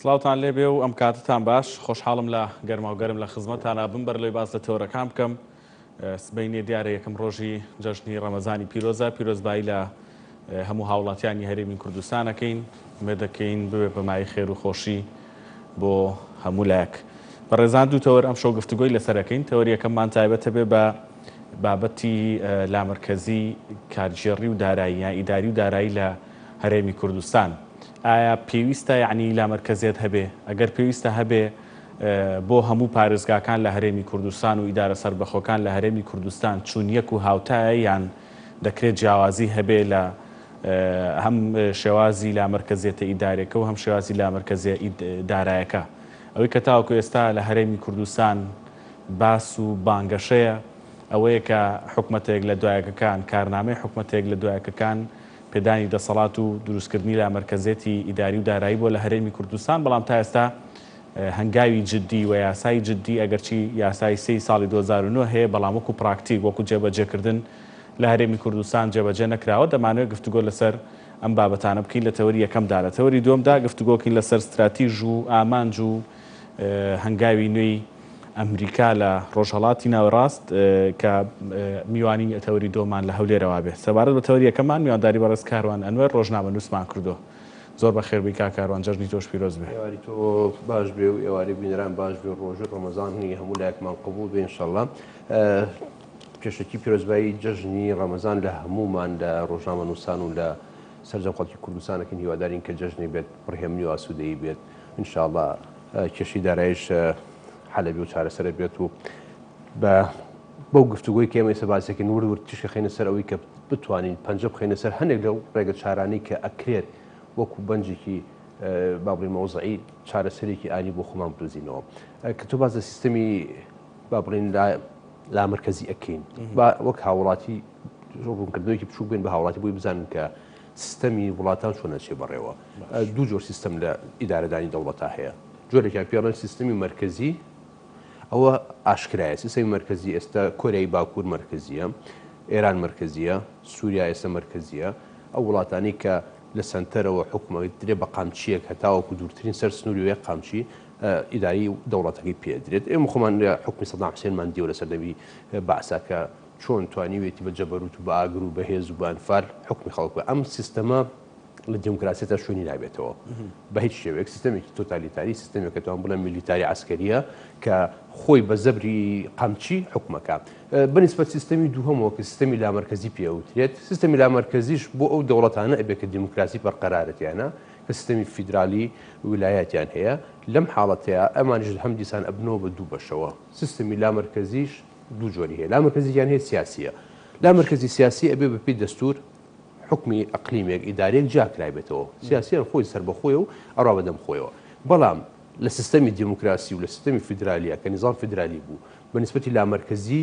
سڵاوتان لێبێ و ئەم کاتتان باش خۆشحاڵم لە گەرما و گەرم لە خزمەتانە بم بەر لەی باز لە تۆرەکان بکەم سبەینێ دیارە یەکەم ڕۆژی جەژنی ڕەمەزانی پیرۆزە پیرۆزبایی لە هەموو هاوڵاتیانی هەرێمی کوردستانەکەین مێ دەکەین ببێ بەمای خێر و خۆشی بۆ هەموو لایەک بەڕێزان دوو تەوەر ئەم شەو گفتوگۆی لەسەرەکەین تەوەریەکەممان تایبەتە بێ بە بابەتی لامەرکەزی کارژێڕی و دارایی یا ئیداری و دارایی لە هەرێمی کوردستان ئایا پێویستە یعنی لامەرکەزیت هەبێ ئەگەر پێویستە هەبێ بۆ هەموو پارێزگاکان لە هەرێمی کوردستان و ئیدارە سەربەخۆکان لە هەرێمی کوردستان چوونیەک و هاوتایە یان دەکرێت جیاوازی هەبێ لە هەم شێوازی لامەرکەزیەتە ئیدارێکە و هەم شێوازی لامەرکەزیە دارایەکە ئەوەی کە تاوەکو ئێستا لە هەرێمی کوردستان باس و بانگەشەیە ئەوەیە کە حکومەتێک لە دوایەکەکان کارنامەی حکومەتێک لە دوایەکەکان پێدانی دەسەڵات و دروستکردنی لامەرکەزێتی ئیداری و دارایی بۆ لە هەرێمی کوردستان بەڵام تا ئێستا هەنگاوی جددی و یاسای جددی ئەگەرچی یاسای 3 ساڵی 2009 هەیە بەڵام وەکو پراکتیک وەکو جێبەجێکردن لە هەرێمی کوردستان جێبەجێ نەکراوە دەمانوێت گفتوگۆ لەسەر ئەم بابەتانە بکەین لە تەوەری یەکەمدا لە تەوەری دووەمدا گفتوگۆکەین لەسەر استراتیژ و ئامانج و هەنگاوی نوێی ئەمریکا لە ڕۆژهەڵاتی ناوەڕاست کە میوانی تەوەری دۆمان لە هەولێرەوە بێت سەبارەت بە تەوەری یەکەمان میوانداری بەڕێز کاروان ئەنوەر ڕۆژنامە نووسمان کردو زۆر بە خێربی کا کاروان جەژنی تۆش پیرۆز بێ ئێواری تۆ باش بێ و ئێواری بینەران باش بێ ڕۆژ ڕەمەزانی هەموو لایەکمان قبول بێ ئینشەڵڵا پێشەکی پیرۆزبایی جەژنی ڕەمەزان لە هەموومان لە ڕۆژنامە نووسان و لە سەرجەم خەڵکی کوردستانەکەن هیوادارین کە جەژنی بێت پڕهێمنی و ئاسوودەیی بێت ئینشەڵڵا کێشەی داراییش حەلەبی و چارەسەرە بێت و بەو گفتوگۆی کە ئێمە ئێستا باسێکن ورد تیشکە خینە سەر ئەوەی کە بتوانین پەنجە بخینە سەر هەندێک لەو ڕێگە چارانەی کە ئەکرێت وەکو بەنجێکی بابڵی مەوزعی چارەسەرێکی ئانی بۆ خۆمان بزینەوە کە تۆ باز لە سیستەمی بابڵین لامەرکەزی ئەکەین وەک هاوڵاتی ڕوونکردنەوەیکی بچوو بێن بە هاوڵاتی بۆی بزانن کە سیستەمی وڵاتان چۆنە چێ بەڕێوە دوو جۆر سیستەم لە ئیدارەدانی دەوڵەتا هەیە جۆرێکیان پێڵێن سیستەمی مەرکەزی ئەوە ئاشکرایە سیستەمی مەرکەزی ئێستا کۆریای باکوور مەرکەزیە ئێران مەرکەزیە سووریا ئێستا مەرکەزیە ئەو وڵاتانی کە لە سنتەرەوە حکومەوەی درێ بە قامچیەک هەتاوەکو دوورترین سەر سنووری وێ قامچی ئیداری دەوڵەتەکەی پێدرێت ئێمە خۆمان حکمی سەدام حوسێنمان دیوە لەسەر دەبی بەعساکە چۆن توانیوێتی بە جەبەروت و بە ئاگر و بەهێز و بە ئەنفال حکمی خەڵک ئەم سیستەمە لە دیموکراسیەتە شوێنی نابێتەوە بە هیچ شێوەیەک سیستەمێکی تۆتالیتاری سیستەمێک توان بڵێن میلیتاری عسکەریە کە خۆی بە زەبری قامچی حکومەکە بەنسبەت سیستەمی دووهەمەوە کە سیستەمی لامەرکەزی پێوترێت سیستەمی لامەرکەزیش بۆ ئەو دەوڵەتانە ئەبێ کە دیموکراسی بەرقەرارەتیانە کە سیستەمی فیدرالی ویلایەتیان هەیە لەم حاڵەتەیە ئەمانش هەم دیسان ئەبنەوە بە دوو بەشەوە سیستەمی لامەرکەزیش دوو جۆری هەیە لامەرکەزییان هەیە سیاسیە لامەرکەزی سیاسی ئەبێ بەپێی دەستور حکمی ئەقلیمێک ئیدارێک جاکرای بێتەوە سیاسیان خۆی سەر بەخۆیە و ئەڕا بەدەم خۆیەوە بەڵام لە سیستەمی دیموکراسی و لە سیستەمی فیدرالیە کە نیزام فیدرالی بوو بەنسبەتی لامەرکەزی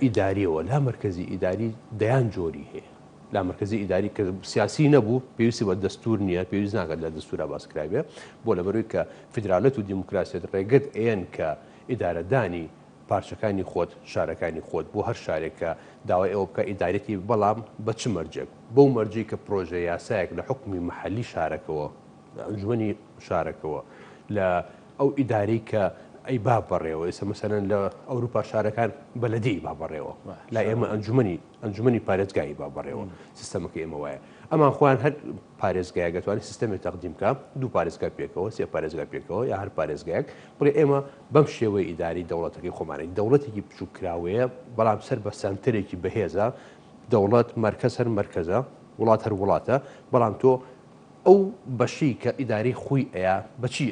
ئیداریەوە لامەرکەزی ئیداری دەیان جۆری هەیە لامەرکەزی ئیداری کە سیاسی نەبوو پێویستی بە دەستور نییە پێویست ناکات لە دەستورا باسکرای بێ بۆ لەبەرەوەی کە فیدرالەت و دیموکراسیەت ڕێگەت ئێن کە ئیدارەدانی پارچەکانی خۆت شارەکانی خۆت بۆ هەر شارێکە داوای ئەوە بکە ئیدارەتی بەڵام بە چ مەرجێک بەو مەرجی کە پرۆژە یاسایەک لە حکمی محەلی شارەکەەوە ئەنجومەنی شارەکەەوە لە ئەو ئیداری کە ئەی با بەڕێوە ئێستا مەسەرەن لە ئەوروپا شارەکان بەلەدەی با بەڕێوە لا ئێمە ئەنجومەنی پارێزگایی با بەڕێوە سیستەمەکە ئێمە وایە ئەمان خۆیان هەر پارێزگایە گەتوانێت سیستەمی تەقدیمکە دوو پارێزگا پێکەوە سێ پارێزگا پێکەوە یا هەر پارێزگایەک بڵێ ئێمە بەم شێوەی ئیداری دەوڵەتەکەی خۆمانەی دەوڵەتێکی بچوو کراوەیە بەڵام سەر بە سنتەرێکی بەهێزە دەوڵەت مەرکەز هەر مەرکەزە وڵات هەر وڵاتە بەڵام تۆ ئەو بەشی کە ئیداری خۆی ئەیە بەچی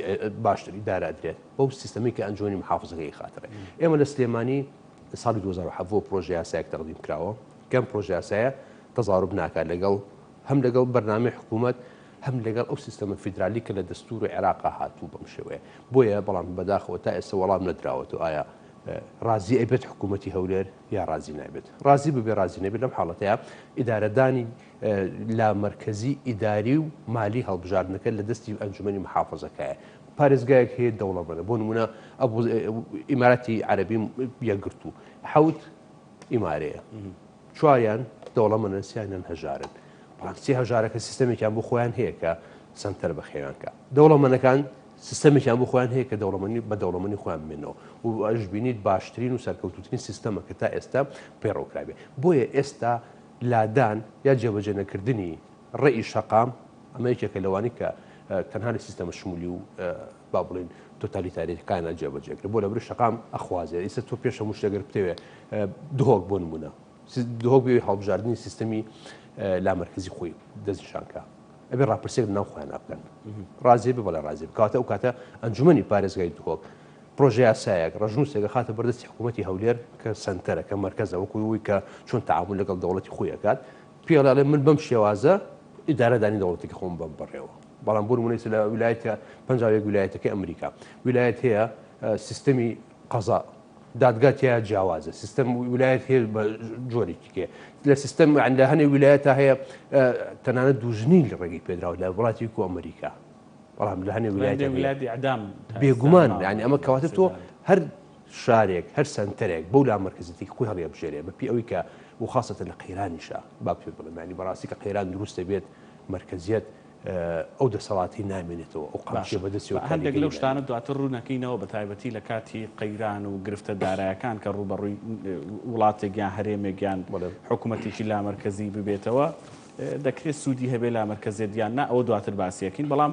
باشتر ئیدارادرێت بەو سیستەمی کە ئەنجۆنی محافزەکەی خاترە ئێمە لە سلێمانی ساڵی 2007 پرۆژه یاسایەک تەقدیم کراوە کەم پرۆژه یاسایە تەزاروب ناکات لەگەڵ هەم لەگەڵ بەرنامەی حکوومەت هەم لەگەڵ ئەو سیستەمە فیدرالی کە لە دەستور و عێراقا هاتوو بەم شێوەیە بۆیە بەڵام بەداخەوە تا ئێستا وەڵام نەدراوەتەوە ئایا ڕازی ئەبێت حکوومەتی هەولێر یا ڕازی نابێت ڕازی ببێ ڕازی نەبێت لەم حاڵەتەیە ئیدارەدانی لا مەرکەزی ئیداری و مالی هەڵبژاردنەکە لە دەستی ئەنجومەنی محافزەکەیە پارێزگایەک هەیە دەوڵەمەندە بۆ نمونە ئیماراتی عەرەبی یەکگرتووە حەوت ئیمارەیە چواریان دەوڵەمەندە سییانیان هەژارن بەڵام سی هەژارەکە سیستەمێکیان بۆ خۆیان هەیە کە سنتەر بەخێوانکە دەوڵەمەندەکان سیستەمێکیان بۆ خۆیان هەیە کە دەوڵەمەندی بە دەوڵەمەندی خۆیان بمێنەوە و ئەش بینیت باشترین و سەرکەوتوترین سیستەمە کە تا ئێستا پێڕۆکرابێ. بۆیە ئێستا لادان یا جێبەجێ نەکردنی ڕێی شەقام ئەمە یەکێکە لەوانی کە تەنها لە سیستەمە شمولی و با بڵێن تۆتالیتاریەکانە جێبەجێکرێت بۆ لەبەر شەقام ئەخوازێت. ئێستا تۆ پێش هەموو شتێگەر بتەوێت دهۆک بۆ نمونە دهۆک بێ هەڵبژاردننی سیستەمی لامەرکزی خۆی دەستنیشانکە ئەبێ ڕاپرسێک ناو خۆیان نابکەن ڕازێ بێ بەڵێ ڕازێ کاتە ئەو کاتە ئەنجومەنی پارێزگای دهۆک پرۆژه یاسایەک ڕژنووسێکە خاتە بەردەستی حکوومەتی هەولێر کە سنتەرە کە مەرکەزە وەکوی کە چۆن تعامل لەگەڵ دەوڵەتی خۆیەکات پێڵێ من بەم شێوازە ئیدارەدانی دەوڵەتێکی خۆم بەم بڕێەوە. بەڵام بۆ نمونەی لە ویلایەتە پەنجاوێک ویلایەتەکەی ئەمریکا ویلایەت هەیە سیستەمی قەزا دادگات هەیە جیاوازە سیستەم ویلایەت هەیە بە جۆرێکیکێ لە سیستەم لە هەنێ ویلایەتە هەیە تەنانەت دوژنی لە ڕێگەی پێدراوە لە وڵاتی و ئەمریکا بەڵام لە هەنێ ویلایەتی ئەعدام بێگومان یعنی ئەمە کەواتە تۆ هەر شارێک هەر سنتەرێک بەو لامەرکزێتی خۆی هەڵێ بژێرێ بەپی ئەوەی کە و خاصەتەن لە قەیرانیشە با پێ بڵێم ینی بەڕاستی کە قەیران دروستە بێت مرکزیت ئەو دەسەڵاتی نامێنێتەوە ئەو قامشە بەدەستیەوە هەندێک لەو شتانە دواتر ڕوونەکەینەوە بە تایبەتی لە کاتی قەیران و گرفتە دارایەکان کە ڕوبەڕووی وڵاتێکیان هەرێمێکیان حکوومەتێکی لامەرکزی ببێتەوە دەکرێت سوودی هەبێ لامەرکزێت یان نا ئەوە دواتر باسیەکەین بەڵام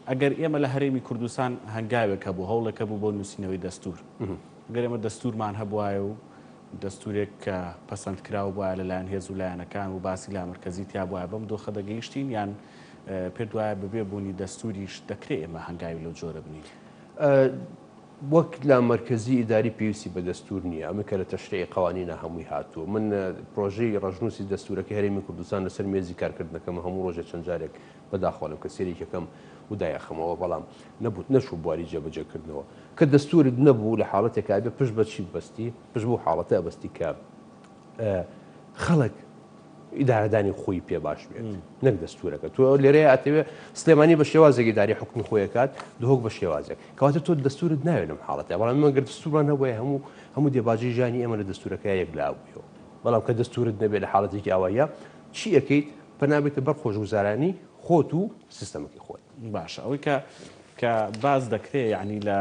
ئەگەر ئێمە لە هەرێمی کوردستان هەنگاوێکە بوو هەوڵێکە بوو بۆ نووسینەوەی دەستور گەر ئێمە دەستورمان هەبوایە و دەستورێک کە پەسەند کراوە بووە لەلایەن هێز و لایەنەکان و باسی لامەرکزی تیا بووە بەم دۆخە دەگەیشتین یان پێ دوایە ببێ بوونی دەستوریش دەکرێت ئێمە هەنگاوی لەو جۆرە بنین وەک لامەرکزی ئیداری پێویستی بە دەستور نییە ئەمە کە لە تەشریعی قوانینە هەمووی هاتووە من پرۆژەی ڕژنووسی دەستورەکە هەرێمی کوردستان لەسەر مێزی کارکردنەکەم هەموو ڕۆژە چەند جارێک بەداخۆڵم کە سێریکەکەم ودایەخەمەوە بەڵام نەبوت نەچوو بواری جێبەجێکردنەوە کە دەستورت نەبوو لە حاڵەتێکا بێ پشت بەچی بەستی پشت بۆ حاڵەتە بەستی کە خەڵک ئیدارەدانی خۆی پێ باش بێت نەک دەستورەکە تۆ لێرەیە ئەتەوێ سلێمانی بە شێوازێکی داری حکمی خۆیەکات دهۆک بە شێوازێک کەواتە تۆ دەستورت ناوێت لەم حاڵەتە بەڵام مەگەر دەستورمان هەبووە هەموو دێباجی ژانی ئێمە لە دەستورەکە یەک لاوبووە بەڵام کە دەستورت نەبێت لە حاڵەتێکی ئاوایە چی ئەەکەیت پەنابێتە بەر خۆشگوزارانی خۆت و سیستەمەکەی خۆت باشە ئەوەی کە باز دەکرێت یعنی لە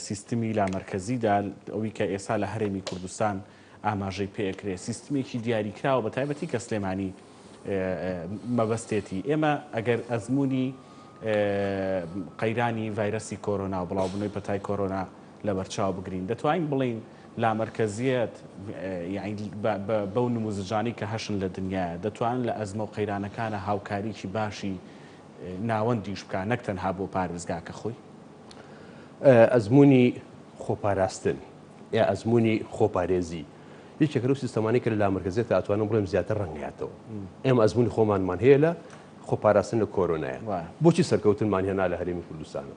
سیستمی لامەرکزیدا ئەوەی کە ئێستا لە هەرێمی کوردستان ئاماژەی پێکرێ سیستمێکی دیاریکراوە بە تایبەتی کە سلێمانی مەبەستێتی ئێمە ئەگەر ئەزمموی قەیرانی ڤایرەسی کۆرۆنا و بڵاوبوونەوەی پەتای کۆرۆنا لە بەرچاو بگرین دەتوانین بڵین لامەرکزیەت بەو نموزجانی کە هەشن لە دنیاە دەتوانن لە ئەزمە و قەیرانەکانە هاوکاریکی باشی ناوەندیش بکە نەک تەنها بۆ پارێزگاکە خۆی ئەزمموی خۆپاراستن یا ئەزمموی خۆپارێزی یەکێکە و سیستەمانی کە لە لامەرکزیێت ئەتوانم بڵێم زیاتر ڕەنگاتەوە ئێمە ئەزمموی خۆمانمان هەیە لە خۆپاراستن لە کۆرۆنایە بۆچی سەرکەوتنمان هێنا لە هەرێمی کوردستانە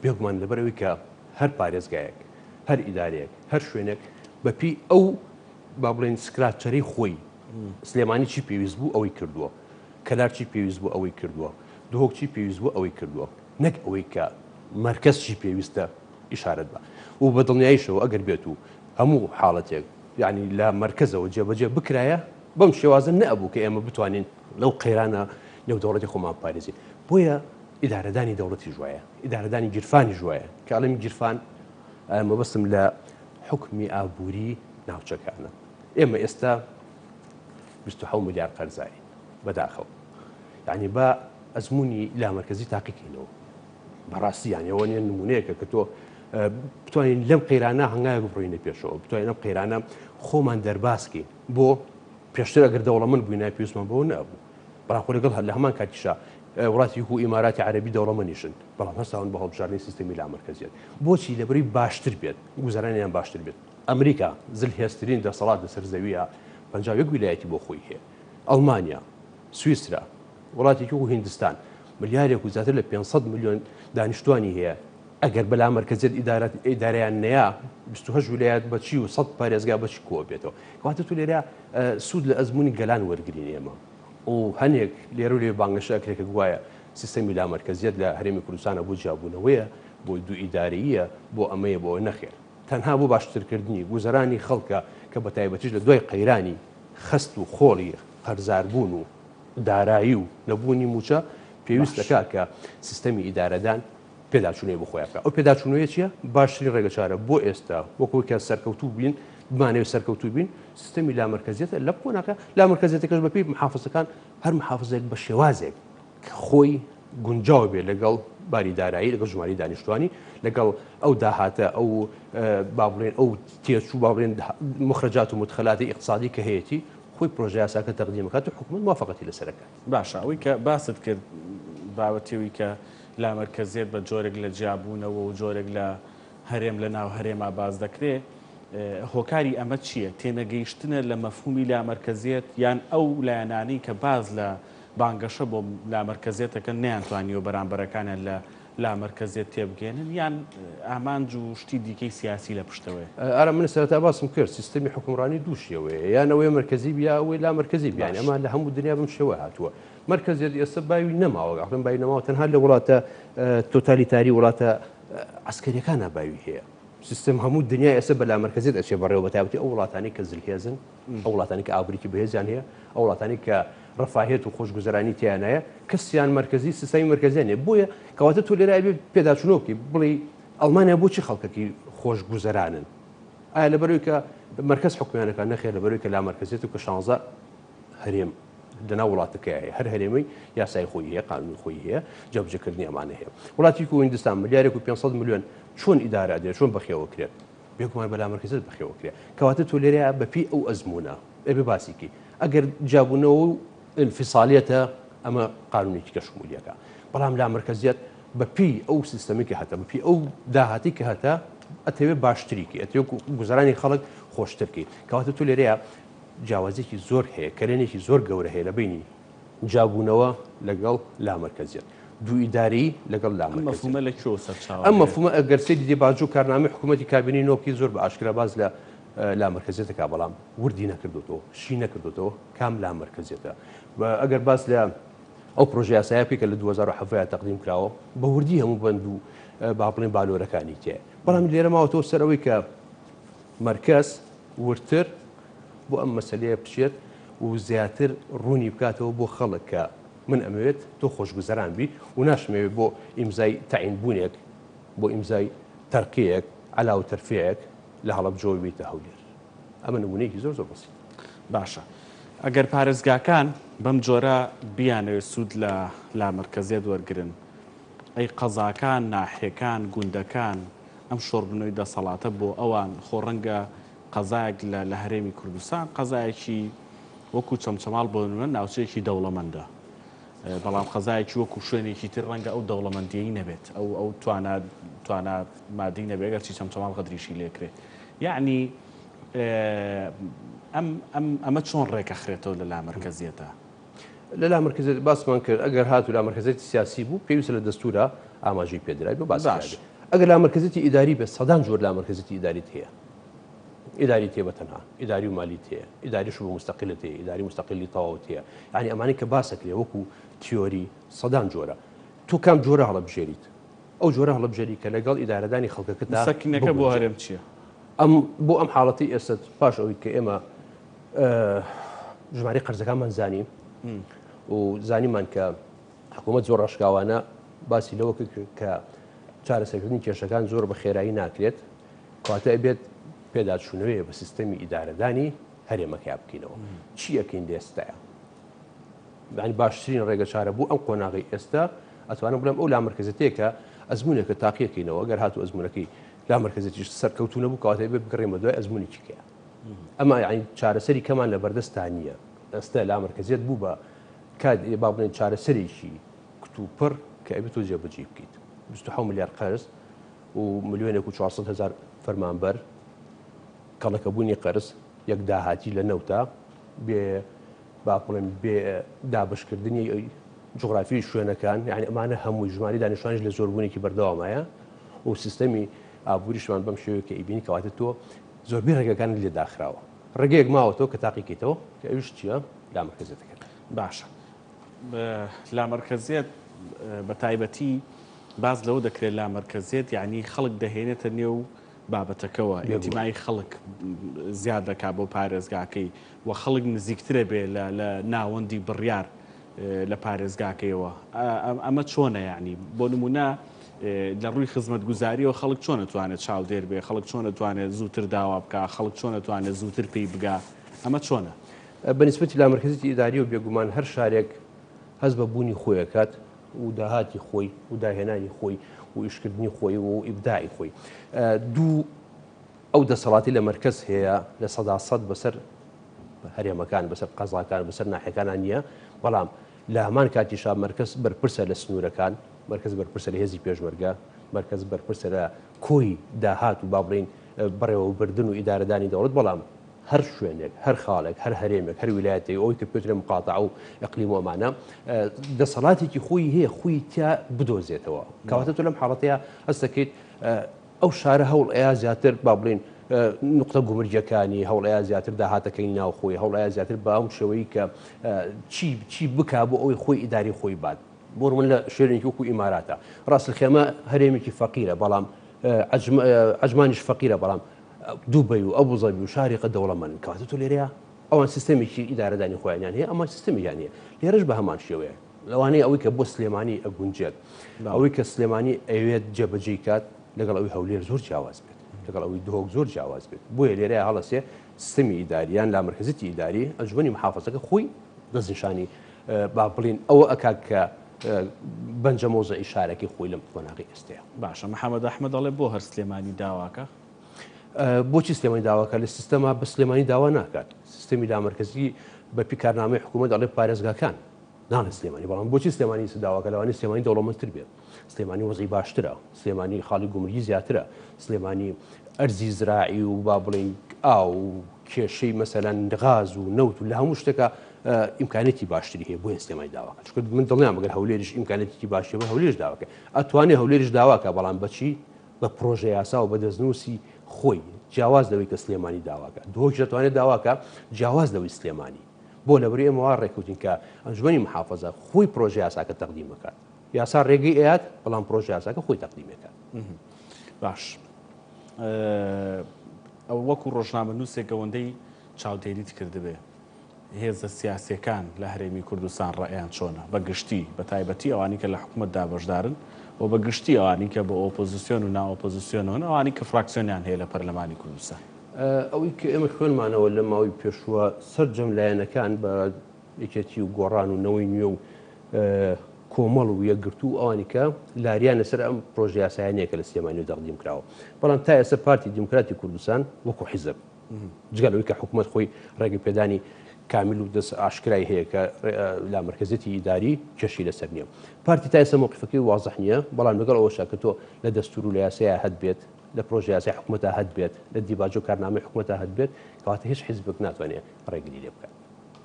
بێگومان لەبەرەوەی کە هەر پارێزگایەک هەر ئیدارەیەک هەر شوێنێک بەپی ئەو با بڵێن سکراتچەری خۆی سلێمانی چی پێویست بوو ئەوەی کردووە کەلار چی پێویست بوو ئەوەی کردووە دهۆک چی پێویست بوو ئەوەی کردووە نەک ئەوەی کە مرکز چی پێویستە ئیشارەت بە و بە دڵنیاییشەوە ئەگەر بێت و هەموو حاڵەتێک یعنی لە مرکزەوە جێبەجێ بکرایە بەم شێوازە نەبوو کە ئێمە بتوانین لەو قەیرانە نێو دەوڵەتی خۆمان پارێزی بۆیە ئیدارەدانی دەوڵەتی ژوایە ئیدارەدانی گیرفانی ژوایە کاڵمی گیرفان مەبەستم لە حکمی ئابووری ناوچەکانە ئێمە ئێستا 27 ملیار قەرزاری بەداخەوە یعنی بە ئەزمموی لامەرکزی تاقیکەینەوە بەڕاستی یانەوە نیە نمونەیەکە کە تۆ بتوانین لەم قەیرانە هەنگاوێک بڕۆینە پێشەوە بتوانین لەم قەیرانە خۆمان دەرباسکەین بۆ پێشتر ئەگەر دەوڵەمەند بووینای پێویستمان بەوە نەبوو بەڵام لەگەڵ لە هەمان کاتیشا وڵاتی و ئیماراتی عەرەبی دەوڵەمەندیشن بەڵام هەستاون بە هەڵبژاردننی سیستەمی لامەرکزیەت بۆچی لەبەری باشتر بێت گوزارانیان باشتر بێت ئەمریکا زلهێزترین دەسەڵات لەسەر زەویە 51 ویلایەتی بۆ خۆی هەیە ئەڵمانیا سویسرا وڵاتێکی و هیندستان ملیارێک و زیاتر لە 500 میلیۆن دانیشتوانی هەیە ئەگەر بەلا مرکزیت ئیدارەیان نەیە 28 ویلایەت بەچی و 100 پارێزگا بەچی کۆ بێتەوە کەواتە تو لێرە سوود لە ئەزمموی گەلان وەرگرین ئێمە و هەنێک لێرە و لێ بانگەشە ئەکرێکە گوایە سیستەمی لامەرکزیەت لە هەرێمی کوردستانە بۆ جیابوونەوەیە بۆ دوو ئیداریە بۆ ئەمەیە بۆ نەخێر تەنها بۆ باشترکردنی گوزەرانی خەڵکە کە بە تایبەتیش لە دوای قەیرانی خەست و خۆڵی قەرزاربوون و دارایی و نەبوونی موچە پێویست دەکات کە سیستەمی ئیدارەدان پێداچوونەی بخۆیان بکات. ئەو پێداچوونەیە چییە؟ باشترین ڕێگەچارە بۆ ئێستا وەکو کە سەرکەوتوو بین بمانەوێت سەرکەوتوو بین سیستەمی لامەرکەزیەتە لە کۆناکە لامەرکەزیەتەکەش بەپێی محافظەکان هەر محافظێک بە شێوازێک خۆی گونجاو بێ لەگەڵ باریدارایی لەگەڵ ژماری دانیشتوانی لەگەڵ ئەو داهاتە ئەو با بڵێن ئەو تێچوو با بڵێن مخرجات و مدخلاتی اقتصادی کە هەیەی خۆی پرۆژه یاساکە تەقدیمەکات و حکوومەت موافقەتی لەسەرەکات. باشە ئەوەی کە باست کرد بابەتەوەی کە لامەرکەزیەت بە جۆرێک لە جیابوونەوە و جۆرێک لە هەرێم لە ناو هەرێما باز دەکرێت هۆکاری ئەمە چییە؟ تێنەگەیشتنە لە مەفهومی لامەرکەزیەت یان ئەو لایەنانەی کە باز لە بانگەشە بۆ لامەرکەزیەتەکە نەیانتوانیوە بەرامبەرەکانیان لە لامەرکەزیەت تێبگێنن یان ئامانج و شتی دیکەی سیاسی لە پشتەوەی. ئارە من سەرەتا باسم کرد سیستەمی حکومڕانی دووشیەوەیە یانەوەی مرکزی بیا ئەوەی لامەرکەزی بیان ئەمان لە هەموو دنیا بم شێوە هاتووە. مرکزیت ئێستا باوی نەماوە ئەڵێن باوی نەماوە تەنها لە وڵاتە تۆتالیتاری وڵاتە عسکەریەکانە باوی هەیە. سیستم هەموو دنیای ئێستا بە لامەرکەزیت ئەچێ بەڕێوە بەتابەتی ئەو وڵاتانی کە زلهێزن ئەو وڵاتانی کە ئابووری بەهێزیان هەیە ئەو وڵاتانی کە ڕەفاهێت و خۆشگوزەرانی تیانایە کەسیان مرکزی سیستەمی مرکزیانێ بۆیە کەواتە تۆ لێرە ئەبێ پێداچوونەوەکی بڵێ ئەڵمانیا بۆچی خەڵکەکی خۆشگوزەرانن؟ ئایا لەبەرەوەی کە مرکز حکومیانەکان نەخێر لەبەرەوەی کە لامەرکزیێت و کە 16 هەرێم لەناو وڵاتەکەی هەیە هەر هەرێمەی یاسای خۆی هەیە قانونی خۆی هەیە جێبەجێکردنی ئەمانە هەیە. وڵاتی و هیندستان ملیارێک و 500 میلیۆن چۆن ئیدارە دێت چۆن بەخێوە کرێت بێگومان بە لامەرکزیەت بەخێوە کرێت کەواتە تۆ لێرەیە بەپی ئەو ئەزمونە ئەبێ باسیکی ئەگەر جابوونەوە و انفصاليته اما قانوني كشموليكا بلام لا مركزيات ببي او سيستميك حتى ببي او داهاتي كهتا اتوي باشتريكي اتوي گزاراني خلق خوشتركي كواتو توليريا جوازيكي زور هي كرينيكي زور گوره هي لبيني جابونوا لقل لا مركزيات دو اداري لقل لا مركزيات مفهومه لكو سرچاو اما مفهومه اگر سيدي دي باجو كارنامه حكومتي كابيني نوكي زور باشكرا باز لا لا مرکزیتەکە بەڵام وردی نەکردوتەوە شی نەکردوتەوە کام لا مرکزیێتە ئەگەر باس لە ئەو پرۆژه یاسایەکە لە 2007 تەقدیم کراوە بە وردی هەموو بەند و با بڵێن بالۆرەکانی تێ بەڵام لێرە ماوەتەوە سەرەوەی کە مرکز ورتر بۆ ئەم مەسەلەیە بچێت و زیاتر ڕوونی بکاتەوە بۆ خەڵک کە من ئەمەوێت تۆ خۆشگوزەران بی و ناشمەوێت بۆ ئیمزای تەعینبوونێک بۆ ئیمزای تەرقیەک علاوە تەرفیەک لە هەڵەبجەوە بیتە هەولێر ئەمە نمونەیەکی زۆر زۆر بەسیط. باشە ئەگەر پارێزگاکان بەم جۆرە بیانەوێت سوود لە لامەرکەزیەت وەرگرن ئەی قەزاکان ناحیەکان گوندەکان ئەم شۆڕبنەوەی دەسەڵاتە بۆ ئەوان خۆڕەنگە قەزایەک لە هەرێمی کوردستان قەزایەکی وەکو چەمچەماڵ بۆ نمونە ناوچەیەکی دەوڵەمەندە بەڵام قەزایەکی وەکو شوێنێکی تر ڕەنگە ئەو دەوڵەمەندیەی نەبێت ئەو توانە مادی نەبێت گەرچی چەمچەماڵ قەدریشی لێکرێت یعنی ئەمە چۆن ڕێکەخرێتەوە لە لامەرکەزیەتە لە لامەرکەزیەت باسمان کرد ئەگەر هاتوو لامەرکەزیەتی سیاسی بوو پێویستە لە دەستورە ئاماژەی پێدرای بۆ باس ئەگەر لامەرکەزیەتی ئیداری بێت سەدان جۆر لامەرکەزیەتی ئیداریت هەیە ئیداری تێ بەتەنها ئیداری و مالی تەیە ئیداریش بۆ مستەقلت هەیە ئیداری مستەقلی تەواو تەیە یعنی ئەمانەی کە باسەکرێ وەکو تیۆری سەدان جۆرە تۆ کام جۆرە هەڵەبژێریت ئەو جۆرە هەڵەبژێری کە لەگەڵ ئیدارەدانی خەڵکەکەدا سەکینەکە بۆ هەرێم چییە؟ بۆ ئەم حاڵەتی ئێستا پاش ئەوەی کە ئێمە ژمارەی قەرزەکانمان زانیم و زانیمان کە حکوومەت زۆر ڕەشکاوانە باسی لەوە کە چارەسەرکردنی کێشەکان زۆر بە خێرایی ناکرێت کەواتە ئەبێت پێداچوونەوەیە بە سیستەمی ئیدارەدانی هەرێمەکە بکەینەوە چی ئەەکەین ئێستاە یعنی باشترین ڕێگە چارە بوو ئەم قۆناغی ئێستا ئەتوانم بڵێم ئەو لامەرکەزەتەیەکە ئەزمونێکە تاقیەکەینەوە ئەگەر هاتوو ئەزمونەکەی لامەرکەزێتی سەرکەوتو نەبوو کەواتە بێ بگەڕێمە دوای ئەزمونی چیکەیە ئەمە یعنی چارەسەری کەمان لە بەردەستان نییە ئێستا لامەرکەزیەت بوو بە کات با بڵێن چارەسەرێکی کتوپڕ کە ئەبێت تۆ جێبەجێ بکەیت 27 ملیار قەرز و ملیۆنێک و 400 هزار فەرمانبەر کەڵەکەبوونی قەرز یەک داهاتی لە نەوتا بێ با بڵێن بێ دابشکردنی جغرافی شوێنەکان یعنی ئەمانە هەمووی ژماری دانیشتوانیش لە زۆربوونێکی بەردەوامایە و سیستەمی ئابووریشمان بەم شێوەیە کە ئیبینی کەواتە تۆ زۆربەی ڕێگەکان لێ داخراوە ڕێگەیەک ماوەتەوە کە تاقیکەیتەوە کە ئەوش چییە لامەرکەزیەتەکە باشە لامەرکەزیەت بە تایبەتی باز لەوە دەکرێت لامەرکەزیەت یعنی خەڵک دەهێنێتە نێو بابەتەکەەوە ئێتیمای خەڵک زیاد دەکات بۆ پارێزگاکەی و خەڵک نزیکترە بێ لە ناوەندی بڕیار لە پارێزگاکەیەوە ئەمە چۆنە یعنی بۆ نمونە لە ڕووی خزمەت گوزاریەوە خەڵک چۆن دەتوانێت چاودێر بێ خەڵک چۆن دەتوانێت زووتر داوا بکە خەڵک چۆن دەتوانێت زووتر پێی بگا ئەمە چۆنە بەنسبەتی لا مرکزی ئیداری و بێگومان هەر شارێک هەز بە بوونی خۆیەکات و داهاتی خۆی و داهێنانی خۆی و ئیشکردنی خۆی و ئیبداعی خۆی دوو ئەو دەسەڵاتی لە مرکز هەیە لە 100% بەسەر هەرێمەکان بەسەر قەزاکان بەسەر ناحەکانان نییە بەڵام لە هەمان کاتیشا مرکز بەرپرسە لە سنوورەکان مرکز بەرپرسە لە هێزی پێشمەرگە مرکز بەرپرسە لە کۆی داهات و با بڵین بڕێوەبردن و ئیدارەدانی دەوڵەت بەڵام هەر شوێنێک هەر خاڵێک هەر هەرێمێک هەر ویلایەتێک ئەوەی کە پێوترێ مقاتع و ئەقلیم و ئەمانە دەسەڵاتێکی خۆی هەیە خۆی تیا بدۆزێتەوە کەواتە تۆ لەم حاڵەتەیە هەست دەکەیت ئەو شارە هەوڵ ئەیە زیاتر با بڵین نقطە گومرجەکانی هەوڵەیە زیاتر داهاتەکەی ناوخۆی هەوڵەیە زیاتر بە ئەو شێوەیە کە چی بکا بۆ ئەوەی خۆی ئیداری خۆی بات بۆ من لە شوێنێکی وەکو ئیماراتە ڕاستەخێمە هەرێمێکی فەقیرە بەڵام عەجمانیش فەقیرە بەڵام دووبەی و ئەبوزەبی و شارێقە دەوڵەمەند کەواتە تۆ لێرەیە ئەوان سیستەمێکی ئیدارەدانی خۆیانیان هەیە ئەمە سیستەمیان هەیە لێرەش بە هەمان شێوەیە لەوانەیە ئەوەی کە بۆ سلێمانی ئەگونجێت ئەوەی کە سلێمانی ئەوێت جێبەجێی کات لەگەڵ ئەوەی هەولێر زۆر جیاواز بێت لەگەڵ ئەوەی دهۆک زۆر جیاواز بێت بۆیە لێرەیە هەڵەسێ سیستەمی ئیداریان لا مرکزیەتی ئیداری ئەنجومەنی محافەزەکە خۆی دەستنیشانی با بڵین ئەوە ئەکات کە بەنجە مۆزە ئیشارەکەی خۆی لەم قۆناغی ئێستەیە باشە محەممەد ئەحمەد دەڵێ بۆ هەر سلێمانی داواکە بۆچی سلێمانی داواکە لە سیستەما بە سلێمانی داوا ناکات سیستەمی دامەرکزی بە پیکارنامەی حکوومەت دەڵێ پارێزگاکان نانە سلێمانی بەڵام بۆچی سلێمانی داواکە لەوانی سلێمانی دەوڵەمەندتر بێت سلێمانی وەزعی باشترە سلێمانی خاڵی گومرگی زیاترە سلێمانی ئەرزی زراعی و با بڵین ئاو و کێشەی مەسەلەن غاز و نەوت و لە هەموو شتێکە ئیمکانێتی باشتری هەیە بۆیە سلێمانی داواکە چکە من دڵنیام ئەگەر هەولێریش ئیمکانێتی باشی بە هەولێرش داواکە ئەتوانێت هەولێریش داواکە بەڵام بەچی بە پرۆژە یاسا و بە دەستنووسی خۆی جیاواز دەوەی کە سلێمانی داواکە دۆکش دەتوانێت داواکە جیاواز دەوەی سلێمانی بۆ لەبەری ئێمەوە ڕێکوتین کە ئەنجومەنی محافەزە خۆی پرۆژە یاساکە تەقدیم بکات یاسا ڕێگەی ئەیات بەڵام پرۆژە یاساکە خۆی تەقدیمەکات باش ئەو وەکو ڕۆژنامە نووسێک ئەوەندەی چاودێریت کردبێ هێزە سیاسیەکان لە هەرێمی کوردستان ڕائیان چۆنە بە گشتی بە تایبەتی ئەوانی کە لە حکوومەتدا بەشدارن و بە گشتی ئەوانی کە بە ئۆپۆزیسیۆن و ناوۆپۆزیسیۆنەوەن ئەوانی کە فراکسیۆنیان هەیە لە پەرلەمانی کوردستان ئەوەی کە ئێمە خوێنمانەوە لە ماوەی پێشووە سەرجەم لایەنەکان بە یەکێتی و گۆڕان و نەوەی نوێ و کۆمەڵ و یەکگرتو ئەوانی کە لاریان لەسەر ئەم پرۆژە یاساییەیە کە لە سلێمانی و دەقدیم کراوە بەڵام تا ئێستا پارتی دیموکراتی کوردستان وەکو حیزب جگەلەوەی کە حکوومەت خۆی ڕێگەی پێدانی کامل و دەست ئاشکرای هەیە کە لا مرکزیەتی ئیداری کێشی لەسەر نییە پارتی تا ئێستا موقیفەکەی واضح نییە بەڵام لەگەڵ ئەوەشا کە تۆ لە دەستور و لە یاسایە هەت بێت لە پرۆژە یاسای حکوومەتە هەت بێت لە دیباجە و کارنامەی حکوومەتە هەت بێت کەواتە هیچ حیزبێک ناتوانێت ڕێگری لێ بکات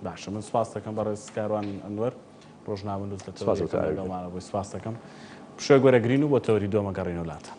باشە من سپاس دەکەم بە ڕێز کاروان ئەنوەر ڕۆژنامە نووس لەمانە بۆی سپاس دەکەم پشوێ گوەرەگرین و بۆ تەوەری دۆمە گەڕین وڵاتە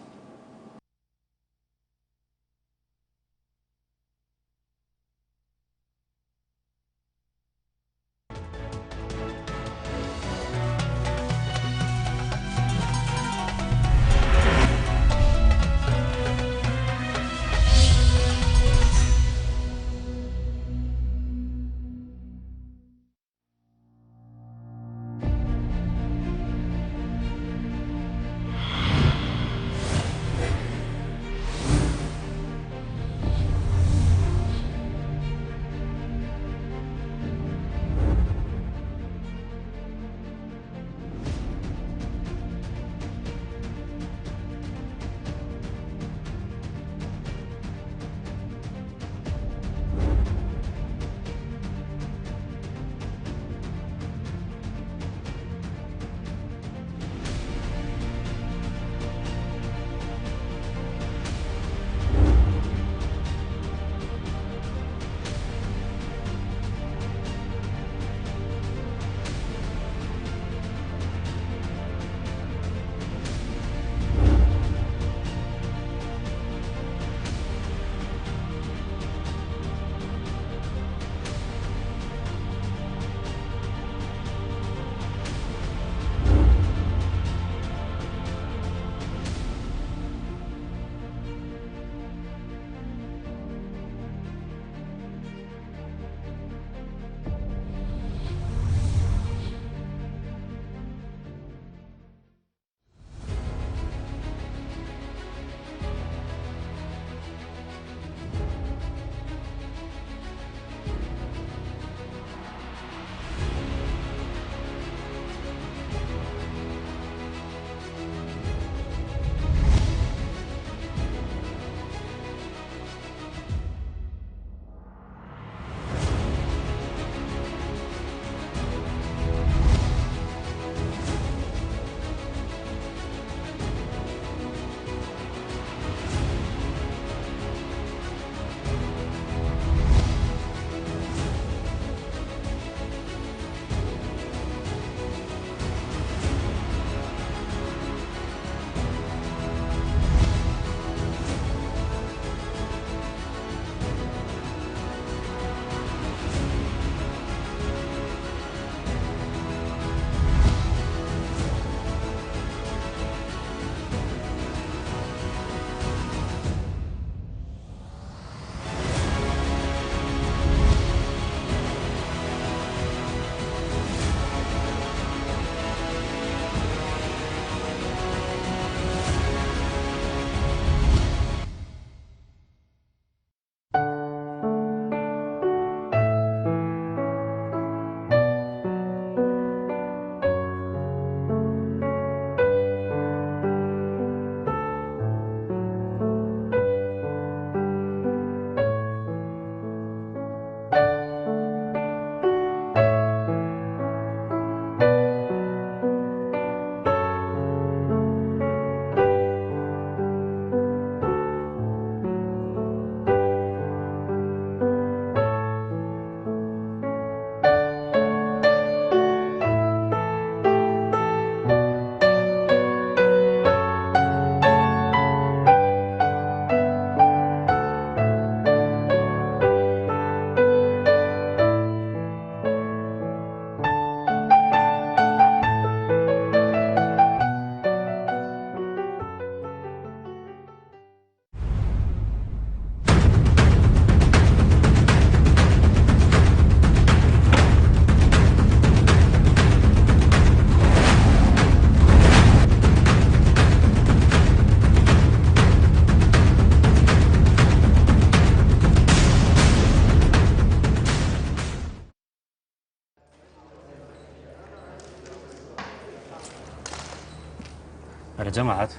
جەماعەت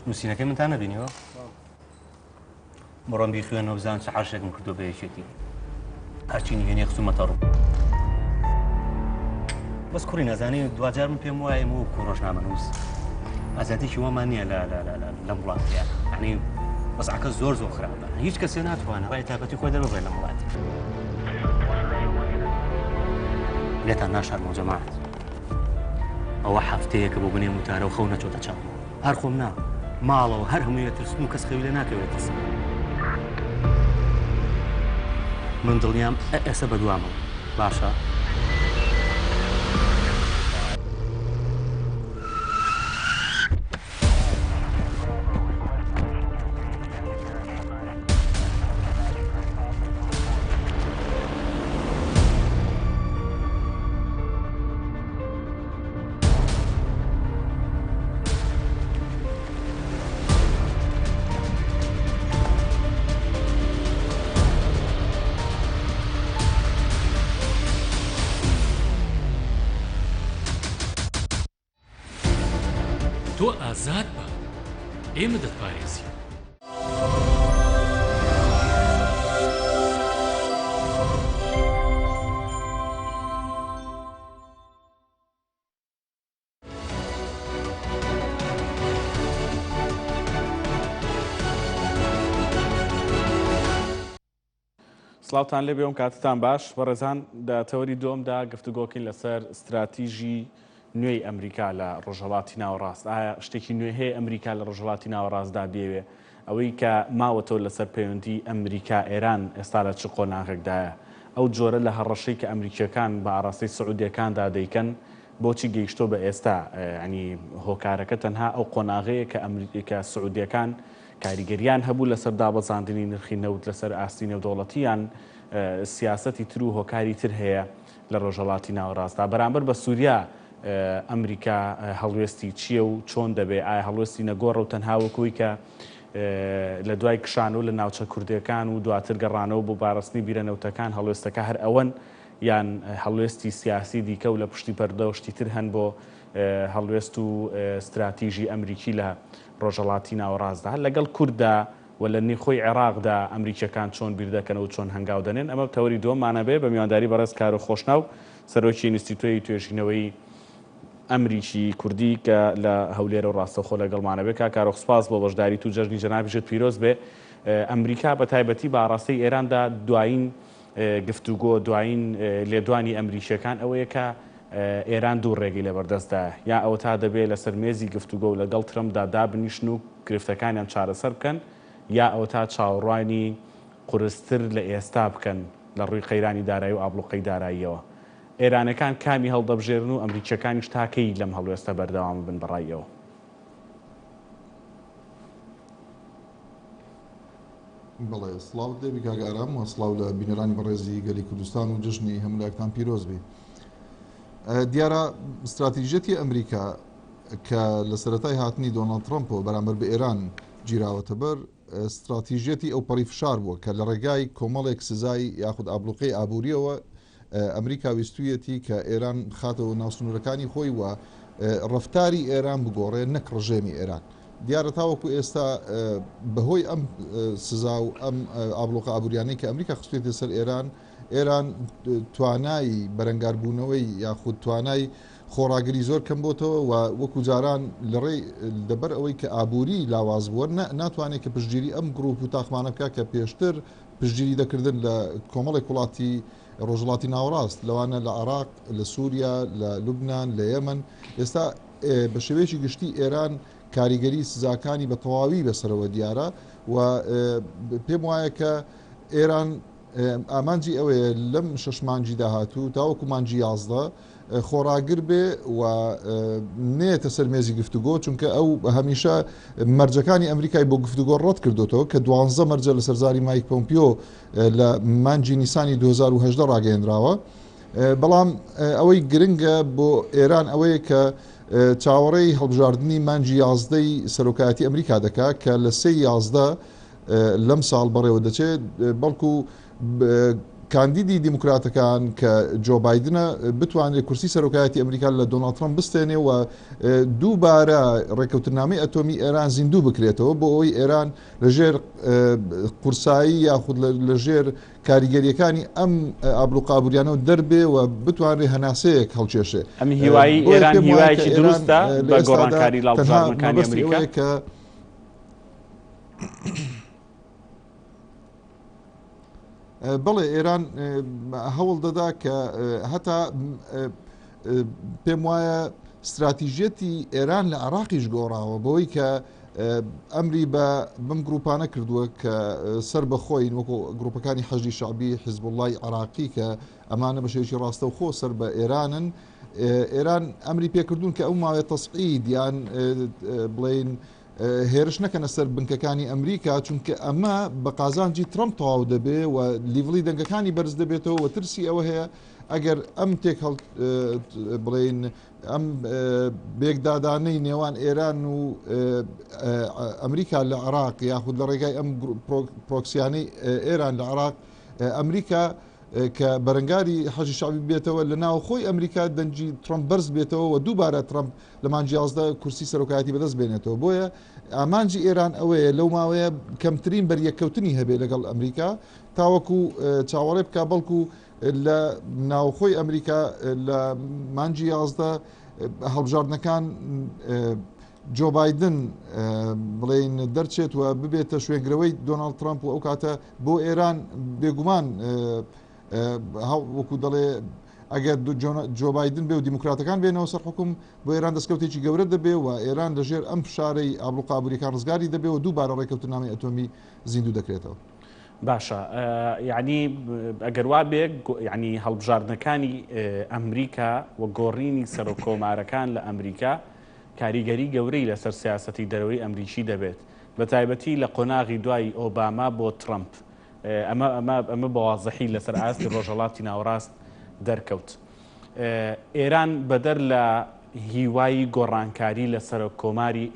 نووسینەکەی منتان نەبینیەوە بڕۆم بیخوێنەوە بزان چه حەشێکم کردو بە یەکێتی هەرچی نوێنێ خستومەتە ڕوو بەس کوڕی نەزانی دوجار من پێم وایە و کوڕۆژنامەنووس ئازادێکی وەمان نییە لە وڵاتیە یعنی وەزعەکە زۆر خراپە هیچ کەسێ ناتوانێت ڕای تاقەتی خۆی دەبڕێت لە وڵاتی لێتان ناشارمەوە جەماعەت ئەوە هەفتەیەکە بۆ بنێ وتارە و خەو نەچۆتە چاومەوە هەر خۆم نا ماڵەوە هەر هەموویە ترسم و کەس خەوی لێ ناکەوێت ترسم من دڵنیام ئێستا بەدوامەوە باشە تۆ ئازاد بە ئێمە دەتپارێزی سڵاوتان لێ بێوم کاتتان باش بەڕێزان لە تەوەری دۆمدا گفتوگۆکەین لەسەر استراتیژی نوێی ئەمریکا لە ڕۆژهەڵاتی ناوەڕاست ئایا شتێکی نوێ هەیە ئەمریکا لە ڕۆژهەڵاتی ناوەڕاستدا بێوێ ئەوەی کە ماوەتەوە لەسەر پەیوەندی ئەمریکا ئێران ئێستا لە چ قۆناغێکدایە ئەو جۆرە لە هەڕەشەی کە ئەمریکیەکان بە ئاڕاستەی سعودیەکاندا دەیکەن بۆچی گەیشتۆ بە ئێستا ینی هۆکارەکە تەنها ئەو قۆناغەیە کە ئەمریکا سعودیەکان کاریگەریان هەبوو لەسەر دابەزاندنی نرخی نەوت لەسەر ئاستی نێودەوڵەتیان سیاسەتی تر و هۆکاری تر هەیە لە ڕۆژهەڵاتی ناوەڕاستدا بەرامبەر بە سووریا ئەمریکا هەڵوێستی چییە و چۆن دەبێ ئایا هەڵوێستی نەگۆڕە و تەنها وەکوی کە لە دوای کشانەوە لە ناوچە کوردەکان و دواتر گەڕانەوە بۆ باڕستنی بیرەنەوتەکان هەڵوێستەکە هەر ئەوەن یان هەڵوێستی سیاسی دیکە و لە پشتی پەردە و شتی تر هەن بۆ هەڵوێست و استراتیژی ئەمریکی لە ڕۆژهەڵاتی ناوەڕاستدا هەر لەگەڵ کووردا و لە نێخۆی عێراقدا ئەمریکیەکان چۆن بیردەکەنەوە چۆن هەنگاو دەنێن ئەمە تەوەری دۆمانە بێ بە میوانداری بەڕێز کارۆ خۆشناو سەرۆکی ئینستیتوۆی توێژینەوەی ئەمریکی کوردی کە لە هەولێرە و ڕاستەوخۆ لەگەڵمانە بێ کارۆ سپاس بۆ بەشداری تو جەژنی جەنابیشت پیرۆز بێ ئەمریکا بە تایبەتی بە ئاڕاستەی ئێراندا دوایین گفتوگۆ دوایین لێدوانی ئەمریکیەکان ئەوەیە کە ئێران دوو ڕێگەی لەبەردەستدا یا ئەوە تا دەبێت لەسەر مێزی گفتوگۆ و لەگەڵ ترەمدا دابنیشن و گرفتەکانیان چارەسەر بکەن یا ئەوە تا چاوەڕوانی قورستر لە ئێستا بکەن لە ڕووی قەیرانی دارایی و ئابڵوقەی داراییەوە ئێرانەکان کامی هەڵدەبژێرن و ئەمریکیەکانیش تاکەی لەم هەڵوێستە بەردەوام بن بەڕایەوە بەڵێ سڵاو دەبی کاگارام و سڵاو لە بینەرانی بەڕێزی گەلی کوردستان و جژنی هەمولایەکتان پیرۆز بێ دیارە استراتیژەتی ئەمریکا کە لە سەرەتای هاتنی دۆناڵد ترەمپۆ بەرامبەر بە ئێران گیراوەتە بەر استراتیژەتی ئەو پەڕی فشار بووە کە لە ڕێگای کۆمەڵێک سزای یاخود ئابلوقەی ئابوووریەوە ئەمریکا ویستویەتی کە ئێران خاتەوە ناوسنوورەکانی خۆی وە ڕفتاری ئێران بگۆڕێ نەک ڕژێمی ئێران دیارە تاوەکو ئێستا بەهۆی ئەم سزا و ئەم ئابلوقە ئابووریانەی کە ئەمریکا خستوێتە سەر ئێران توانایی بەرەنگاربوونەوەی یاخود توانای خۆراگری زۆر کەم بۆتەوە و وەکو جاران لەڕێی لەبەر ئەوەی کە ئابووری لاواز بووە ناتوانێت کە پشتگیری ئەم گروپ و تاخمانە بکە کە پێشتر پشتگیری دەکردن لە کۆمەڵێک وڵاتی ڕۆژهڵاتی ناوەڕاست لەوانە لە عێراق لە سووریا لە لوبنان لە یەمەن ئێستا بە شێوەیەکی گشتی ئێران کاریگەری سزاکانی بە تەواوی بەسەرەوە دیارە و پێم وایە کە ئێران ئامانجی ئەوەیە لەم 6 مانجی داهاتوو تاوەکو مانجی 11 خۆراگر بێ و نێتە سەر مێزی گفتوگۆ چونکە ئەو هەمیشە مەرجەکانی ئەمریکای بۆ گفتوگۆ ڕەت کردوتەوە کە 12 مەرجە لە سەرزاری مایک پۆمپیۆ لە مانجی نیسانی 2010 ڕاگەیەنراوە بەڵام ئەوەی گرنگە بۆ ئێران ئەوەیە کە چاوەڕێی هەڵبژاردننی مانجی 11 سەرۆکایەتی ئەمریکا دەکات کە لە 3 11 لەم ساڵ بەڕێوە دەچێت بەڵکو کاندیدی دیموکراتەکان کە جۆ بایدنە بتوانێت کورسی سەرۆکایەتی ئەمریکا لە دۆناڵد ترامپ بستێنێ و دووبارە ڕێکەوتنامەی ئەتۆمی ئێران زیندوو بکرێتەوە بۆ ئەوەی ئێران لەژێر قورسایی یاخود لەژێر کاریگەریەکانی ئەم ئابروقابوریانەوە دەربێ و بتوانێت هەناسەیەک هەڵکێشێ. ئەم هیوایی ئێران هیوایەکی دروستە بە گۆڕانکاری لاڵبژارنەکانی ئەمریکا کە بەڵێ ئێران هەوڵ دەدا کە هەتا پێم وایە استراتیژێتی ئێران لە عراقیش گۆڕاوە بەوەی کە ئەمری بە بم گروپانە کردووە کە سەر بەخۆین وەکو گروپەکانی حەزبی شعبی حیزب اللهی عراقی کە ئەمانە بە شێوەیەکی ڕاستەوخۆ سەر بە ئێرانن. ئێران ئەمری پێکردوون کە ئەو ماوەیە تەسعید یان بڵێن هێرش نەکەنە سەر بنکەکانی ئەمریکا چونکە ئەمە بە قازانجی ترامپ تەواو دەبێ و لیڤڵی دەنگەکانی بەرز دەبێتەوە و ترسی ئەوە هەیە ئەگەر ئەم تێک بڵێن ئەم بێکدادانەی نێوان ئێران و ئەمریکا لە عراق یاخود لە ڕێگای ئەم پرۆکسیانەی ئێران لە عراق ئەمریکا کە بەرەنگاری حەزی شعبی بێتەوە لە ناو خۆی ئەمریکا دەنجی ترامپ بەرز بێتەوە و دووبارە ترامپ لە مانجی 11 کورسی سەرۆکایەتی بەدەست بێنێتەوە. بۆیە ئامانجی ئێران ئەوەیە لەو ماوەیە کەمترین بەریەکەوتنی هەبێ لەگەڵ ئەمریکا تاوەکو چاوەڕێ بکە بەڵکو لە ناوخۆی ئەمریکا لە مانجی 11 هەڵبژاردنەکان جۆ بایدن بڵێن دەرچێت و ببێتە شوێنگرەوەی دۆناڵد ترامپ و ئەو کاتە بۆ ئێران بێگومان وەکو دەڵێ ئەگەر جۆ بایدن بێ و دیموکراتەکان بێنەوە سەر حکوم بۆ ئێران دەستکەوتێکی گەورە دەبێ و ئێران لەژێر ئەم فشارەی ئابروقابوریەکان ڕزگاری دەبێ و دووبارە ڕێکەوتنامەی ئەتۆمی زیندوو دەکرێتەوە. باشە یعنی ئەگەر وا بێ ینی هەڵبژاردنەکانی ئەمریکا و گۆڕینی سەرۆکۆمارەکان لە ئەمریکا کاریگەری گەورەی لەسەر سیاسەتی دەرەوەی ئەمریکی دەبێت بە تایبەتی لە قۆناغی دوای ئۆباما بۆ ترامپ ئەمە بەوازەحی لەسەر ئاستی ڕۆژهەڵاتی ناوەڕاست دەرکەوت. ئێران بەدەر لە هیوایی گۆڕانکاری لە سەرۆکۆماری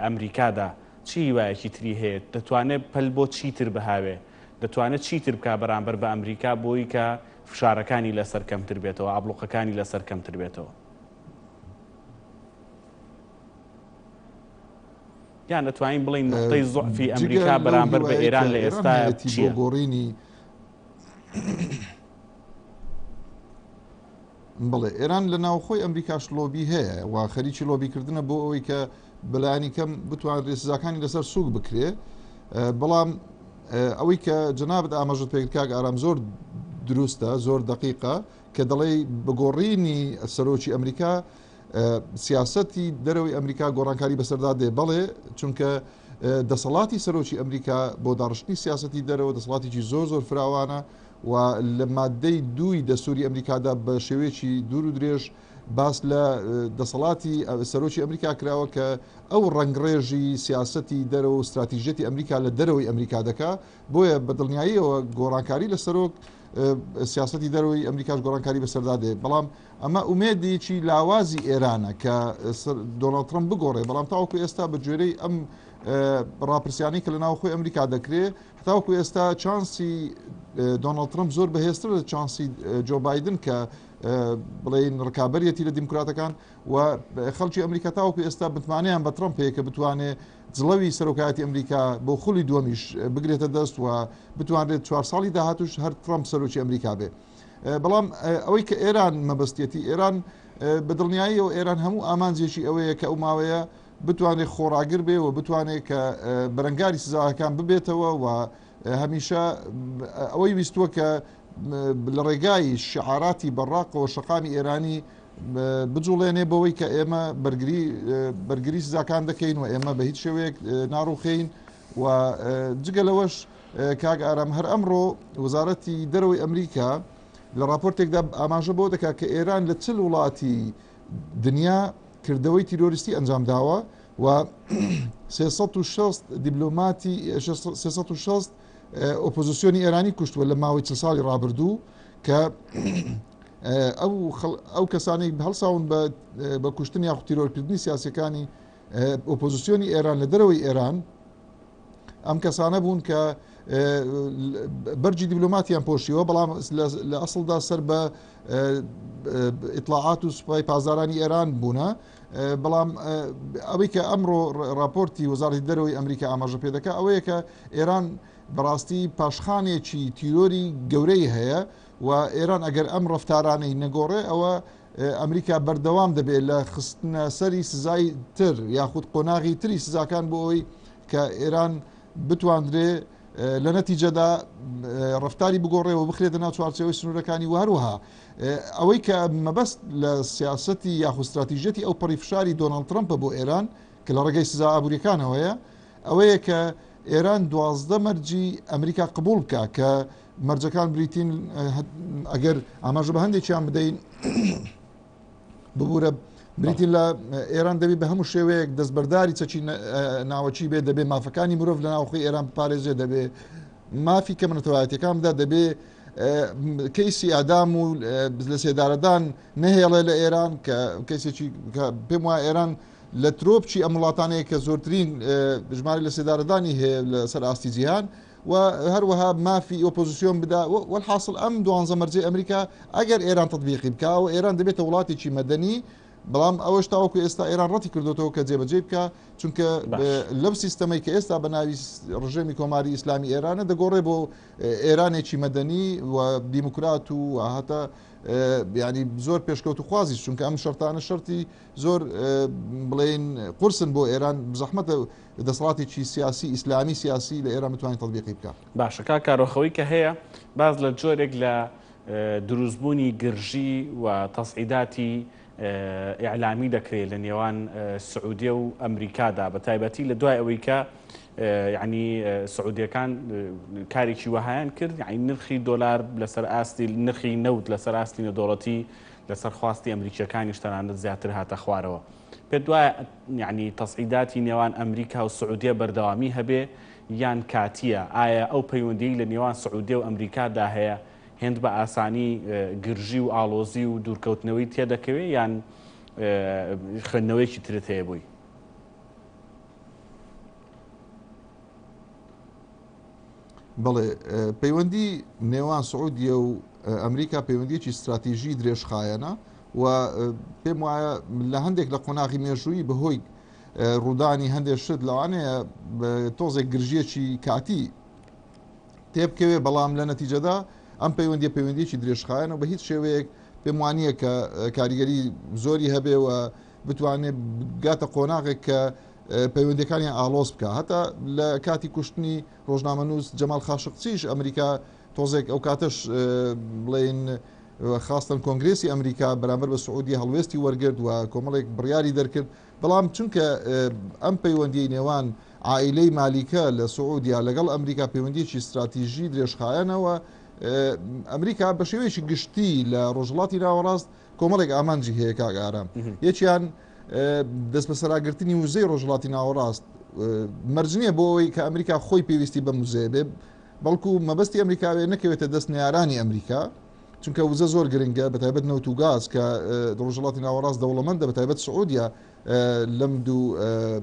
ئەمریکادا چی هیوایەکی تری هەیە؟ دەتوانێت پەل بۆ چیتر بهاوێ؟ دەتوانێت چیتر بکە بەرامبەر بە ئەمریکا بۆی کە فشارەکانی لەسەر کەمتر بێتەوە، ئابڵوقەکانی لەسەر کەمتر بێتەوە؟ یان دەتوانین بڵین نقطەی زوعفی ئەمریکا بەرامبەر بە ئێران لە ئێستا چییە؟ گۆڕینی بڵێ ئێران لە ناوخۆی ئەمریکاش لۆبی هەیە و خەریکی لۆبیکردنە بۆ ئەوەی کە بەلایانی کەم بتوانێت ڕێسزاکانی لەسەر سووک بکرێ. بەڵام ئەوەی کە جەنابەت ئاماژەت پێکرد کاک ئارام زۆر دروستە، زۆر دقیقە کە دەڵێ بگۆڕینی سەرۆکی ئەمریکا سیاسەتی دەرەوەی ئەمریکا گۆڕانکاری بەسەردا دێ. بەڵێ چونکە دەسەڵاتی سەرۆکی ئەمریکا بۆ داڕشتنی سیاسەتی دەرەوە دەسەڵاتێکی زۆر فراوانە و لە مادەی 2 دەستوری ئەمریکادا بە شێوەیەکی دوور و درێژ باس لە دەسەڵاتی سەرۆکی ئەمریکا کراوە کە ئەو ڕنگڕێژی سیاسەتی دەرەوە و استراتیژێتی ئەمریکا لە دەرەوەی ئەمریکا دەکا. بۆیە بە دڵنیاییەوە گۆڕانکاری لە سەرۆک سیاسەتی دەرەوەی ئەمریکاش گۆڕانکاری بەسەردا دێ. بەڵام ئەمە ئومێدێکی لاوازی ئێرانە کە دۆناڵد ترامپ بگۆڕێ، بەڵام تاوەکو ئێستا بە گوێرەی ئەم ڕاپرسیانی کە لە ناوخۆی ئەمریکا دەکرێت تاوەکو ئێستا چانسی دۆناڵد ترامپ زۆر بەهێزتر لە چانسی جۆ بایدن کە بڵێن ڕکابەرەتی لە دیموکراتەکان و خەڵکی ئەمریکا تاوەکو ئێستا بتمانیان بە ترامپ هەیە کە بتوانێت جڵەوی سەرۆکایەتی ئەمریکا بۆ خولی دووەمیش بگرێتە دەست و بتوانێت 4 ساڵی داهاتوش هەر ترامپ سەرۆکی ئەمریکا بێ. بەڵام ئەوەی کە ئێران مەبەستێتی ئێران بە دڵنیاییەوە ئێران هەموو ئامانجێکی ئەوەیە کە ئەو ماوەیە بتوانێت خۆڕاگر بێ و بتوانێت کە بەرەنگاری سزاکان ببێتەوە و هەمیشە ئەوەی ویستووە کە لە ڕێگای شعاراتی بەڕاقەوە شەقامی ئێرانی بجوڵێنێ بەوەی کە ئێمە بەرگری سزاکان دەکەین و ئێمە بە هیچ شێوەیەک ناڕوخین. و جگە لەوەش کاک ئارام هەر ئەمڕۆ وەزارەتی دەرەوەی ئەمریکا لە راپۆرتێکدا ئاماژە بۆ دەکات کە ئێران لە چل وڵاتی دنیا کردەوەی تیرۆریستی ئەنجام داوە و 360 دیبلۆماتی 360 ئۆپۆزیسیۆنی ئێرانی کوشتووە لە ماوەی 40 ساڵی ڕابردوو کە ئەو کەسانی هەڵساون بە کوشتن یا تیرۆرکردنی سیاسەکانی ئۆپۆزیسیۆنی ئێران لە دەرەوەی ئێران ئەم کەسانە بوون کە بەرجی دیبلۆماتیان پۆشیەوە بەڵام لە ئەسڵدا سەر بە ئیطلاعات و سوپای پازارانی ئێران بوونە بەڵام ئەوەی کە ئەمڕۆ راپۆرتی وەزارەتی دەرەوەی ئەمریکا ئاماژە پێ دەکات ئەوەیە کە ئێران بەڕاستی پاشخانێکی تیرۆری گەورەی هەیە و ئێران ئەگەر ئەم ڕفتارانەی نەگۆڕێ ئەوە ئەمریکا بەردەوام دەبێت لە خستنە سەری سزای تر یاخود قۆناغی تری سزاکان بۆ ئەوی کە ئێران بتواندرێ لە نەتیجەدا ڕفتاری بگۆڕێەوە بخرێتە ناو چوارچەوەی سنوورەکانی و هەروەها ئەوەی کە مەبەست لە سیاسەتی یاخود استراتیژەتی ئەو پەڕیفشاری دۆناڵد ترەمپە بۆ ئێران کە لە ڕێگەی سزا ئابوووریەکانەوەیە ئەوەیە کە ئێران 12 مەرجی ئەمریکا قبول بکە کە مەرجەکان بریتین ئەگەر ئاماژە بە هەندێکیان بدەین ببوورە بریتین لە ئێران دەبێت بە هەموو شێوەیەک دەستبەرداری چەکی ناوەچی بێت دەبێت مافەکانی مرۆڤ لە ناوخۆی ئێران بپارێزێ دەبێت مافی کە منەتەوایەتەکاندا دەبێت کەیسی ئادام و لە سێدارەدان نەهێڵێ لە ئێران کە کەسێکی پێم وایە ئێران لە ترۆپچی ئەم وڵاتانەیە کە زۆرترین ژماری لە سێدارەدانی هەیە لە سەر ئاستی جیهان و هەروەها مافی ئۆپۆزیسیۆن بدا والحاصل ئەم 12 مەرجەی ئەمریکا ئەگەر ئێران تطبیقی بکاوە ئێران دەبێتە وڵاتێکی مەدەنی بەڵام ئەوەش تاوەکو ئێستا ئێران ڕەتی کردوەوە کە جێبەجێ بکە چونکە لەم سیستەمەی کە ئێستا بە ناوی ڕژێمی کۆماری ئیسلامی ئێرانە دەگۆڕێ بۆ ئێرانێکی مەدەنی و دیموکرات و هەتا ینی زۆر پێشکەوت و خوازی چونکە ئەم شەرتانە شەرتی زۆر بڵێن قورسن بۆ ئێران بزەحمەتە دەسەڵاتێکی سیاسی ئیسلامی سیاسی لە ئێران بتوانین تطبیقی بکە. باشە کارۆخەوەی کە هەیە باز لە جۆرێک لە دروستبوونی گرژی و تەسعیداتی ئیعلامی دەکرێت لە نێوان سعودیە و ئەمریکادا بە تایبەتی لە دوای ئەوەی کە یعنی سعودیەکان کارێکی وەهایان کرد یعنی نرخی دۆلار لەسەر ئاستی نرخی نەوت لەسەر ئاستی نەدۆڵەتی لەسەر خواستی ئەمریکیەکانیش تەنانەت زیاتر هاتە خوارەوە پێ دوای یعنی تەسعیداتی نێوان ئەمریکا و سعودیە بەردەوامی هەبێ یان کاتیە ئایا ئەو پەیوەندی لە نێوان سعودیە و ئەمریکادا هەیە هێند بە ئاسانی گرژی و ئاڵۆزی و دوورکەوتنەوەی تێدەکەوێت یان خوێندنەوەیکی ترت هەیە بووی؟ بەڵێ پەیوەندی نێوان سعودیە و ئەمریکا پەیوەندیەکی استراتیژی درێژخایەنە و پێم وایە لە هەندێک لە قۆناغی مێژووی بەهۆی ڕوودانی هەندێک شت لەوانەیە تۆزێک گرژیەکی کاتی تێبکەوێ بەڵام لە نەتیجەدا ئەم پەیوەندیەکی درێژخایەن و بە هیچ شێوەیەک پێم وانییە کە کاریگەری زۆری هەبێ و بتوانێت گاتە قۆناغێک کە پەیوەندەکانیان ئالۆز بکە هەتا لە کاتی کوشتنی ڕۆژنامەنووس جەمال خاشقچیش ئەمریکا تۆزێک ئەو کاتەش بڵێن خاستن کۆنگرێسی ئەمریکا بەرامبەر بە سعودی هەڵوێستی وەرگرت و کۆمەڵێک بڕیاری دەرکرد بەڵام چونکە ئەم پەیوەندی نێوان عائیلەی مالیکە لە سعودیا لەگەڵ ئەمریکا پەیوەندیەکی استراتیژی درێژخایەنەوە ئەمریکا بە شێوەیەکی گشتی لە ڕۆژهڵاتی ناوەڕاست کۆمەڵێک ئامانجی هەیە کاک ئارام یەکیان دەست بە سەراگرتنی وزەی ڕۆژهڵاتی ناوەڕاست مەرجنیە بۆ ئەوەی کە ئەمریکا خۆی پێویستی بە موزەیە بێ بەڵکو مەبەستی ئەمریکاوێ نەکەوێتە دەست نیارانی ئەمریکا چونکە وزە زۆر گرنگە بەتایبەت نەوت و گاز کە ڕۆژهڵاتی ناوەڕاست دەوڵەمەندە بەتایبەت سعودیا لەم دوو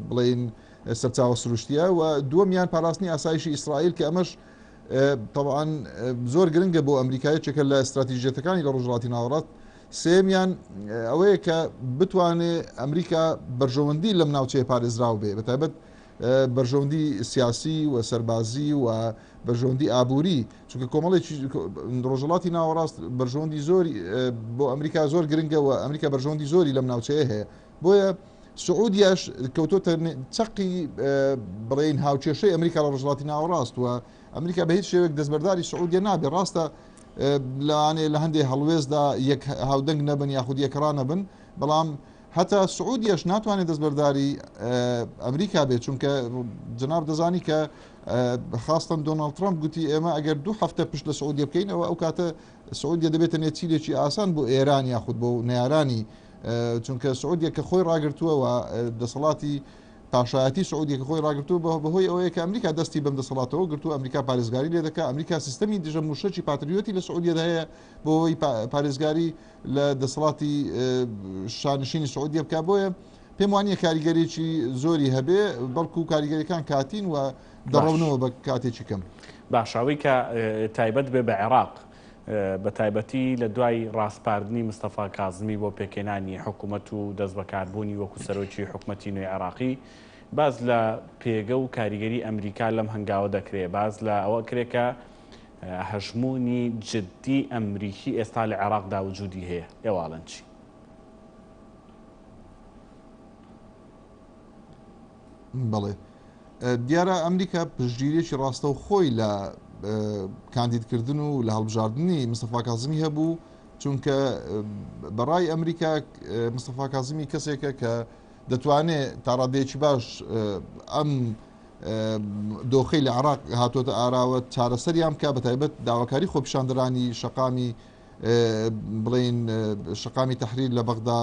بڵێن سەرچاوە سروشتیە و دووەمیان پاراستنی ئاسایشی ئیسرائیل کە ئەمەش طبعاً زۆر گرنگە بۆ ئەمریکایەکێکە لە استراتیژیەتەکانی لە ڕۆژهڵاتی ناوەڕاست سێمیان ئەوەیە کە بتوانێت ئەمریکا بەرژەوەندی لەم ناوچەیە پارێزراو بێ بەتایبەت بەرژەوەندی سیاسی و سەربازی و بەرژەوەندی ئابووری چونکە کۆمەڵێکی ڕۆژهڵاتی ناوەڕاست بەرژەوەندی زۆری بۆ ئەمریکا زۆر گرنگە و ئەمریکا بەرژەوەندی زۆری لەم ناوچەیە هەیە بۆیە سعودیاش کەوتۆتە چەقی بڵێن هاوچێشەی ئەمریکا لە ڕۆژهڵاتی ناوەڕاست و ئەمریکا بە هیچ شێوێک دەستبەرداری سعودیە نابێ ڕاستە لەوانێ لە هەندێک هەڵوێزدا یەک هاودەنگ نەبن یاخود یەکڕا نەبن بەڵام هەتا سعودیەش ناتوانێت دەستبەرداری ئەمریکا بێت چونکە جناب دەزانی کە خاستن دۆناڵد ترامپ گوتی ئێمە ئەگەر 2 هەفتە پشت لە سعودیە بکەینەوە ئەو کاتە سعودیە دەبێتە نێچیرێکی ئاسان بۆ ئێران یاخود بۆ نێرانی چونکە سعودیە کە خۆی ڕاگرتووە و دەسەڵاتی پاشایەتی سعودیە کە خۆی ڕاگرتووە بەهۆی ئەوەیە کە ئەمریکا دەستی بەم دەسەڵاتەوە گرتووە ئەمریکا پارێزگاری لێ دەکات ئەمریکا سیستەمی دژە موشەکی پاتریۆتی لە سعودیەدا هەیە بۆی پارێزگاری لە دەسەڵاتی شانشینی سعودیە بکات بۆیە پێم وانییە کاریگەریی زۆری هەبێ بەڵکو کاریگەریەکان کاتین و دەڕەونەوە بە کاتێکی کەم باشاوی کە تایبەت بێ بە عێراق بە تایبەتی لە دوای ڕاستپاردنی مستەفا کازمی بۆ پێکێنانی حکوومەت و دەست بەکاربوونی وەکو سەرۆکی حکوومەتی نوێی عێراقی باز لە پێگە و کاریگەری ئەمریکا لەم هەنگاوە دەکرێت باز لە ئەوە کرێکە هەژمونی جددی ئەمریکی ئێستا لە عێراقدا وجودی هەیە ئێواڵەن چی؟ بەڵێ دیارە ئەمریکا پشتگیریەکی ڕاستە و خۆی لە کاندیدکردن و لە هەڵبژاردننی مستەفا کازمی هەبوو چونکە بەڕای ئەمریکا مستەفا کازمی کەسێکە کە دەتوانێت تا ڕادەیەکی باش ئەم دۆخەی لە عێراق هاتوۆتە ئاراوە چارەسەریان بکە بەتایبەت داواکاری خۆپیشاندرانی شەقامی بڵین شەقامی تەحریر لە بەغدا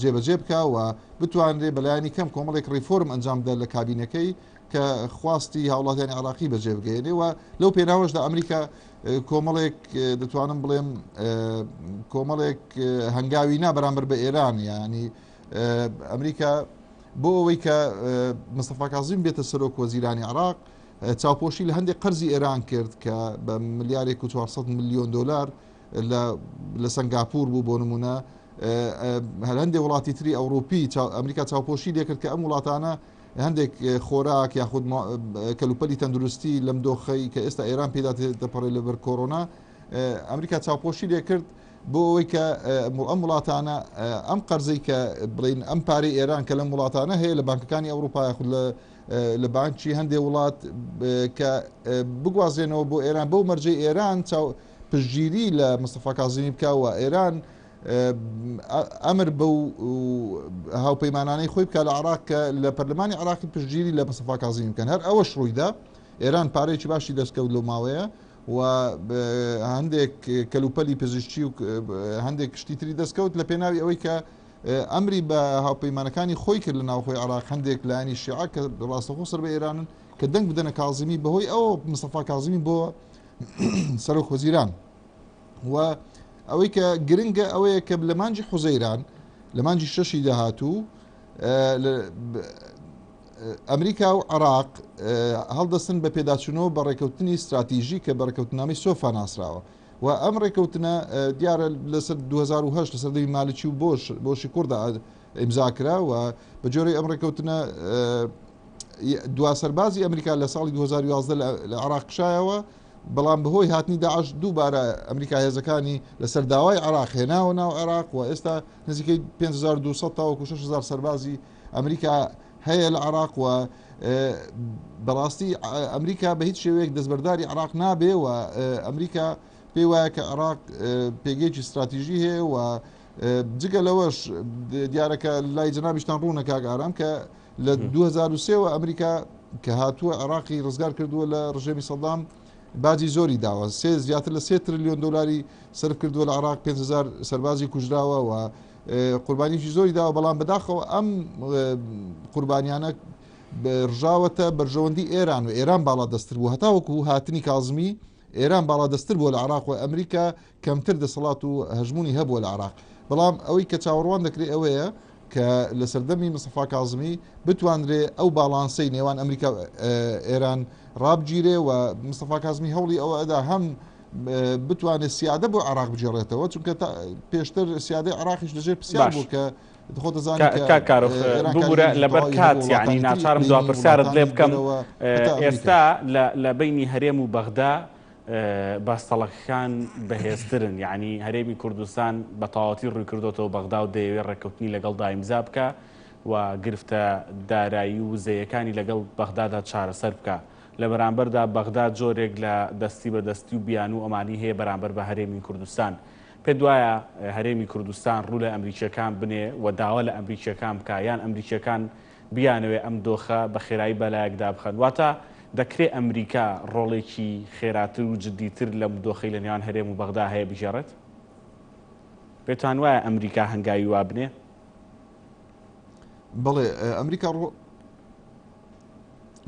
جێبەجێ بکە و بتوانرێت بەلایانی کەم کۆمەڵێک ڕیفۆرم ئەنجامدا لە کابینەکەی کە خواستی هاوڵاتیانی عێراقی بەجێ بگەێنێ و لەو پێناوەشدا ئەمریکا کۆمەڵێک دەتوانم بڵێم کۆمەڵێک هەنگاوی نا بەرامبەر بە ئێران ینی ئەمریکا بۆ ئەوەی کە مستەفا کازم بێتە سەرۆک وەزیرانی عێراق چاوپۆشی لە هەندێک قەرزی ئێران کرد کە بە ملیارێک و 400 میلیۆن دلار لە سنگاپور بوو بۆ نمونە هەر هەندێک وڵاتی تری ئەوروپی ئەمریکا چاوپۆشی لێکرد کە ئەم وڵاتانە هەندێک خۆراک یاخود کەلوپەلی تەندروستی لەم دۆخەی کە ئێستا ئێران پێدا دەپەڕێ لەبەر کۆرۆنا ئەمریکا چاوپۆشی لێکرد بۆ ئەوەی کە ئەم وڵاتانە ئەم قەرزەی کە بڵین ئەم پارەی ئێران کە لەم وڵاتانە هەیە لە بانکەکانی ئەوروپا یاخود لە بانکی هەندێک وڵات کە بگوازێنەوە بۆ ئێران بەو مەرجەی ئێران پشتگیری لە مستەفا کازمی بکەوە ئێران ئەمر بەو هاوپەیمانانەی خۆی بکە لە عێراق کە لە پەرلەمانی عێراقی پشتگیری لە مستەفا کازمی بکەن هەر ئەوەش ڕوویدا ئێران پارەیەکی باشی دەستکەوت لەو ماوەیە و هەندێک کەلوپەلی پزیشکی و هەندێک شتی تری دەستکەوت لە پێناوی ئەوەی کە ئەمری بە هاوپەیمانەکانی خۆی کرد لە ناوخۆی عێراق هەندێک لایانی شیعە کە ڕاستەخۆ سەر بە ئێرانن کە دەنگ بدەنە کازمی بەهۆی ئەوە مستەفا کازمی بۆ سەرۆک وەزیران و ئەوەی کە گرنگە ئەوەیە کە لە مانجی حوزەیران لە مانجی شەشی داهاتوو ئەمریکا و عێراق هەڵدەستن بە پێداچوونەوە بە ڕێکەوتنی استراتیژی کە بە ڕێکەوتنامەی سۆفا ناسراوە و ئەم ڕێکەوتنە دیارە لەسەر 2010 لە سەردەمی مالکی و بۆشی کووردا ئیمزاکرا و بە جۆرەی ئەم ڕێکەوتنە دوا سەربازی ئەمریکا لە ساڵی 2011 لە عێراق شایەوە بەڵام بەهۆی هاتنی داعش دووبارە ئەمریکا هێزەکانی لەسەر داوای عێراق هێناوە ناو عێراق و ئێستا نزیکەی 5200 تاوەکو 6000 سەربازی ئەمریکا هەیە لە عێراق و بەڕاستی ئەمریکا بە هیچ شێوەیەک دەستبەرداری عێراق نابێ و ئەمریکا پێی وایە کە عێراق پێگەیەکی استراتیژی هەیە و جگە لەوەش دیارەکە لای جەنابیشتان ڕوونە کاگارام کە لە 2003 ئەمریکا کە هاتووە عێراقی ڕزگار کردووە لە ڕژێمی سەدام باجی زۆری داوە زیاتر لە 3 تریلیۆن دلاری سرف کردووە لە عێراق 5000 سەربازی کوژراوە و قوربانیی زۆری داوە بەڵام بەداخەوە ئەم قوربانیانە ڕژاوەتە بەرژەوەندی ئێران و ئێران باڵا دەستتر بوو هەتاوەکو هاتنی کازمی ئێران باڵا دەستتر بووە لە عێراق و ئەمریکا کەمتر دەسەڵات و هەژمونی هەبووە لە عێراق بەڵام ئەوەی کە چاوەڕوان دەکرێت ئەوەیە کە لە سەردەمی مستەفا کازمی بتوانرێ ئەو باڵانسەی نێوان ئەمریکا ئێران ڕابگیرێ و مستەفا کازمی هەوڵی ئەوە ئەدا هەم بتوانێت سیادە بۆ عێراق بجێڕێتەوە چونکە پێشتر سیادەی عێراقیش لەژێر پرسیار بوو کە ببوورە لەبەر کات یعنی ناچارم دوا پرسیارت لێ بکەم ئێستا لە بینی هەرێم و بەغدا باستەڵەکان بەهێزترن یعنی هەرێمی کوردستان بە تەواوەتی ڕووی کردوتەوە بەغدا و دەیەوێت ڕێکەوتنی لەگەڵ دایمزا بکە و گرفتە دارایی و زەیەکانی لەگەڵ بەغدادا چارەسەر بکە لە بەرامبەردا بەغدا جۆرێک لە دەستی بەدەستی و بیان و ئەمانی هەیە بەرامبەر بە هەرێمی کوردستان پێ دوایە هەرێمی کوردستان ڕوو لە ئەمریکیەکان بنێ و داوا لە ئەمریکیەکان بکە یان ئەمریکیەکان بیانەوێ ئەم دۆخە بە خێرایی بەلایەکدا بخەن واتە دەکرێت ئەمریکا ڕۆڵێکی خێراتر و جددیتر لە دۆخەی لە نێوان هەرێم و بەغدا هەیە بژێڕێت پێتان وایە ئەمریکا هەنگاوی وا بنێ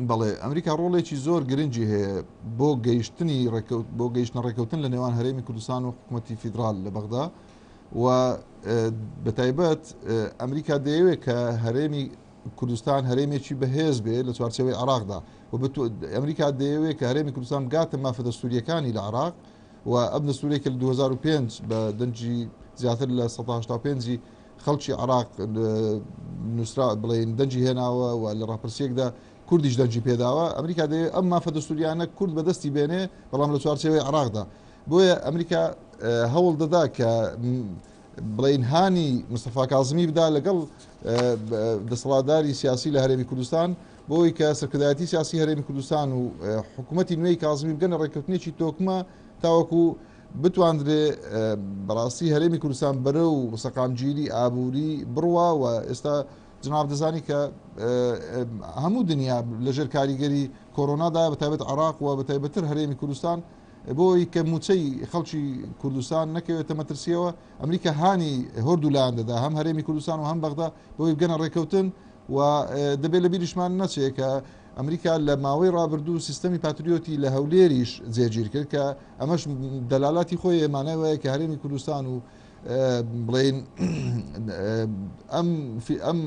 بەڵێ ئەمریکا ڕۆڵێکی زۆر گرنگی هەیە بۆ گەیشتنە ڕێکەوتن لە نێوان هەرێمی کوردستان و حکوومەتی فیدرال لە بەغدا و بەتایبەت ئەمریکا دەیەوێت کە هەرێمی کوردستان هەرێمێکی بەهێز بێ لە چوارچێوەی عێراقدا ئەمریکا دەیەوێت کە هەرێمی کوردستان بگاتە مافە دەستوریەکانی لە عراق و ئەم دەستورێکە لە 2005 بە دەنجی زیاتر لە 1970 خەڵکی عراق نووسرا بڵێن دەنجی هێناوە و لە ڕاپرسیەکدا کوردیش دەنجی پێداوە ئەمریکا دەیەوێت ئەم مافە دەستوریانە کورد بەدەستی بێنێ بەڵام لە چوارچێوەی عراقدا بۆیە ئەمریکا هەوڵ دەدا کە بڵین هانی مستەفا کاظمی بدا لەگەڵ دەسەڵاتداری سیاسی لە هەرێمی کوردستان بۆی کە سەرکردایەتی سیاسی هەرێمی کوردستان و حکوومەتی نوێی کاظمی بگەنە ڕێککەوتنێکی تۆکمە تاوەکو بتواندرێ بەڕاستی هەرێمی کوردستان بەرە و سەقامگیری ئابووری بڕوە و ئێستا جناب دەزانی کە هەموو دنیا لەژێر کاریگەری کۆرۆنادا بەتایبەت عراق و بەتایبەتر هەرێمی کوردستان بۆی کە موچەی خەڵکی کوردستان نەکەوێتە مەترسیەوە ئەمریکا هانی هۆردوولان دەدا هەم هەرێمی کوردستان و هەم بەغدا بۆی بگەنە ڕێکەوتن و دەبێت لە بیریشمان نەچێت کە ئەمریکا لە ماوەی ڕابردوو سیستەمی پاتریۆتی لە هەولێریش جێگیر کرد کە ئەمەش دەلالاتی خۆی ئێمانەوەیە کە هەرێمی کوردستان و بڵێن ئەم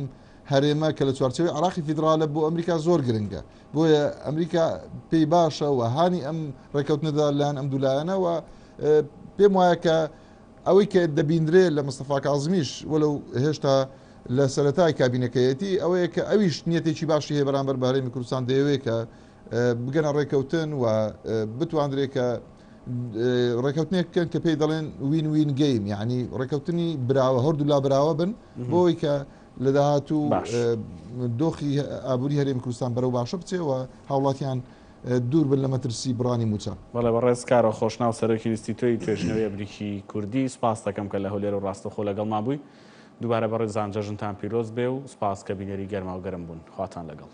هەرێمە کە لە چوارچەوەی عراقی فیدراالە بۆ ئەمریکا زۆر گرنگە بۆیە ئەمریکا پێی باشە و هانی ئەم ڕێکەوتنەدا لایەن ئەم دوولایەنەوە پێم وایە کە ئەوەی کە دەبیندرێت لە مستەفا کاظمیش وەلو هێشتا لە سەرەتای کابینەکەیەتی ئەوەیە کە ئەویش نیەتێکی باشی هەیە بەرامبەر بە هەرێمی کوردستان دەیەوێت کە بگەنە ڕێکەوتن و بتواندرێت کە ڕێکەوتنێککەن کە پێی دەڵێن وین وین گەیم یعنی ڕێکەوتنی براوە هەردوو لا براوە بن بۆی کە لە داهاتوو دۆخی ئابووری هەرێمی کوردستان بەرەو باشە بچێەوە هاوڵاتیان دوور بن لە مەترسی بڕانی موچە بەڵێ بەڕێز کارە خۆشناو سەرۆکی ئینستیتۆی توێژنەوەی ئەمریکی کوردی سپاس دەکەم کە لە هەولێر و ڕاستەخۆ لەگەڵ مابووی دووبارە بەڕێزان جەژنتان پیرۆز بێ و سپاس کە بینەری گەرما و گەرم بوون خواتان لەگەڵ